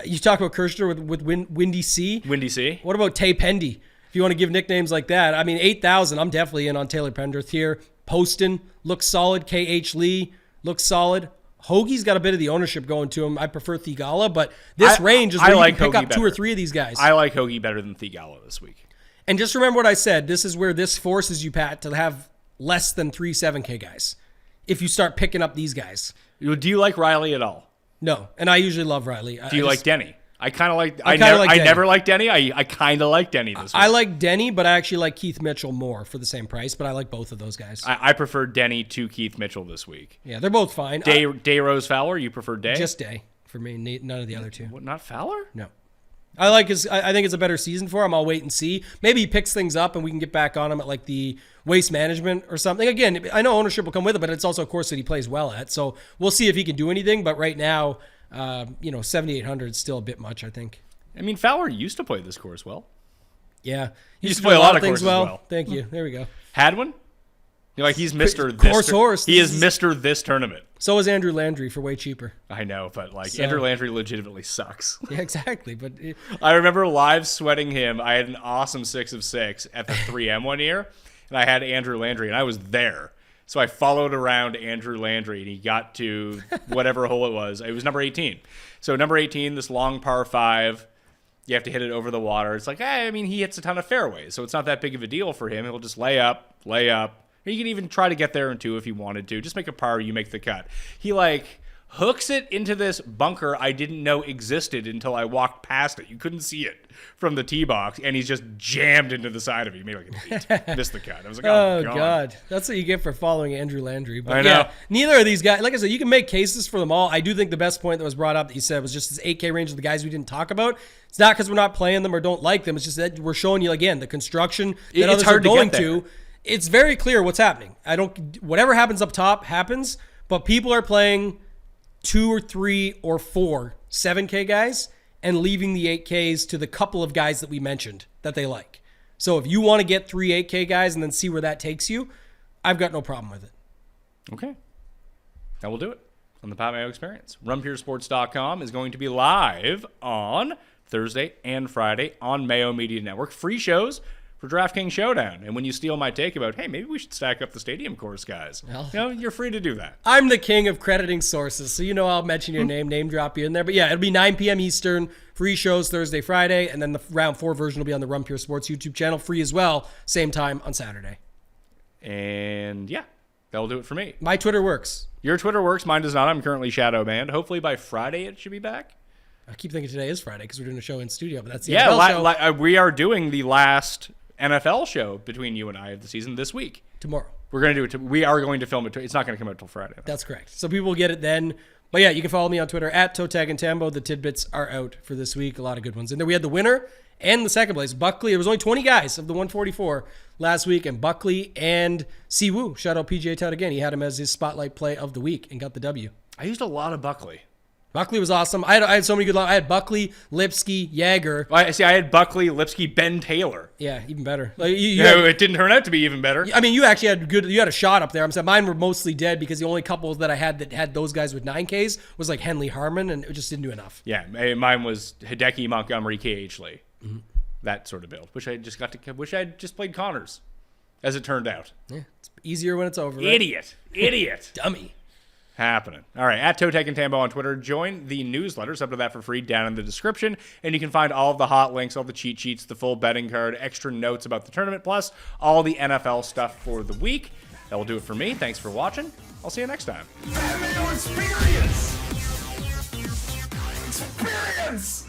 you talk about Kirshner with Windy C. Windy C. What about Tay Pendy? If you want to give nicknames like that. I mean, 8,000, I'm definitely in on Taylor Pendrith here. Poston looks solid. KH Lee looks solid. Hoagie's got a bit of the ownership going to him. I prefer Thigala, but this range is where you can pick up 2 or 3 of these guys. I like Hoagie better than Thigala this week. And just remember what I said. This is where this forces you, Pat, to have less than 3 7K guys if you start picking up these guys. Do you like Riley at all? No, and I usually love Riley. Do you like Denny? I kind of like. I never liked Denny. I kind of like Denny this week. I like Denny, but I actually like Keith Mitchell more for the same price. But I like both of those guys. I prefer Denny to Keith Mitchell this week. Yeah, they're both fine. Day Rose Fowler. You prefer Day? Just Day for me. None of the other two. What? Not Fowler? No. I like his. I think it's a better season for him. I'll wait and see. Maybe he picks things up and we can get back on him at the Waste Management or something. Again, I know ownership will come with it, but it's also a course that he plays well at. So we'll see if he can do anything. But right now, 7,800 is still a bit much, I think. I mean, Fowler used to play this course well. Yeah. He used to play a lot of things well. Thank you. There we go. Hadwin? He's Mr. This. Course horse. He is Mr. This tournament. So is Andrew Landry for way cheaper. I know, but Andrew Landry legitimately sucks. Yeah, exactly. But I remember live sweating him. I had an awesome 6 of 6 at the 3M one year, and I had Andrew Landry, and I was there. So I followed around Andrew Landry, and he got to whatever hole it was. It was number 18. So number 18, this long par 5. You have to hit it over the water. It's he hits a ton of fairways, so it's not that big of a deal for him. He'll just lay up. He can even try to get there in 2 if he wanted to. Just make a par, you make the cut. He hooks it into this bunker I didn't know existed until I walked past it. You couldn't see it from the tee box, and he's just jammed into the side of it. He made an 8. Missed the cut. I was like, oh God. That's what you get for following Andrew Landry. But I know. Yeah, neither of these guys, like I said, you can make cases for them all. I do think the best point that was brought up that you said was just this 8K range of the guys we didn't talk about. It's not because we're not playing them or don't like them. It's just that we're showing you, again, the construction that others are going to. It's very clear what's happening. Whatever happens up top happens, but people are playing 2 or 3 or 4 7K guys and leaving the 8Ks to the couple of guys that we mentioned that they like. So if you want to get 3 8K guys and then see where that takes you, I've got no problem with it. Okay. That will do it on the Pat Mayo Experience. RunPureSports.com is going to be live on Thursday and Friday on Mayo Media Network. Free shows for DraftKings Showdown. And when you steal my take about, hey, maybe we should stack up the stadium course, guys, you're free to do that. I'm the king of crediting sources, so I'll mention your name drop you in there. But yeah, it'll be 9 p.m. Eastern, free shows Thursday, Friday, and then the round 4 version will be on the Run Pure Sports YouTube channel, free as well, same time on Saturday. And yeah, that'll do it for me. My Twitter works. Your Twitter works, mine does not. I'm currently shadow banned. Hopefully by Friday it should be back. I keep thinking today is Friday because we're doing a show in studio, but that's the NFL show. We are doing the last NFL show between you and I of the season this week. Tomorrow. We're going to do it. We are going to film it. It's not going to come out till Friday. That's correct. So people will get it then. But yeah, you can follow me on Twitter at @ToeTagAndTambo. The tidbits are out for this week. A lot of good ones. And then we had the winner and the second place, Buckley. There was only 20 guys of the 144 last week, and Buckley and Siwoo, shout out PGA Tout again. He had him as his spotlight play of the week and got the W. I used a lot of Buckley. Buckley was awesome. I had so many good. I had Buckley, Lipsky, Jagger. I had Buckley, Lipsky, Ben Taylor. Yeah, even better. Like, It didn't turn out to be even better. I mean, you actually had good. You had a shot up there. I'm saying mine were mostly dead because the only couple that I had that had those guys with 9Ks was like Henley Harmon, and it just didn't do enough. Yeah, mine was Hideki, Montgomery, KH Lee. Mm-hmm. That sort of build. Wish I had just played Connors, as it turned out. Yeah, it's easier when it's over. Right? Idiot. Dummy. Happening. All right, at ToeTagAndTambo on Twitter. Join the newsletter. Up to that for free down in the description. And you can find all of the hot links, all the cheat sheets, the full betting card, extra notes about the tournament, plus all the NFL stuff for the week. That will do it for me. Thanks for watching. I'll see you next time. Mayo experience. Experience.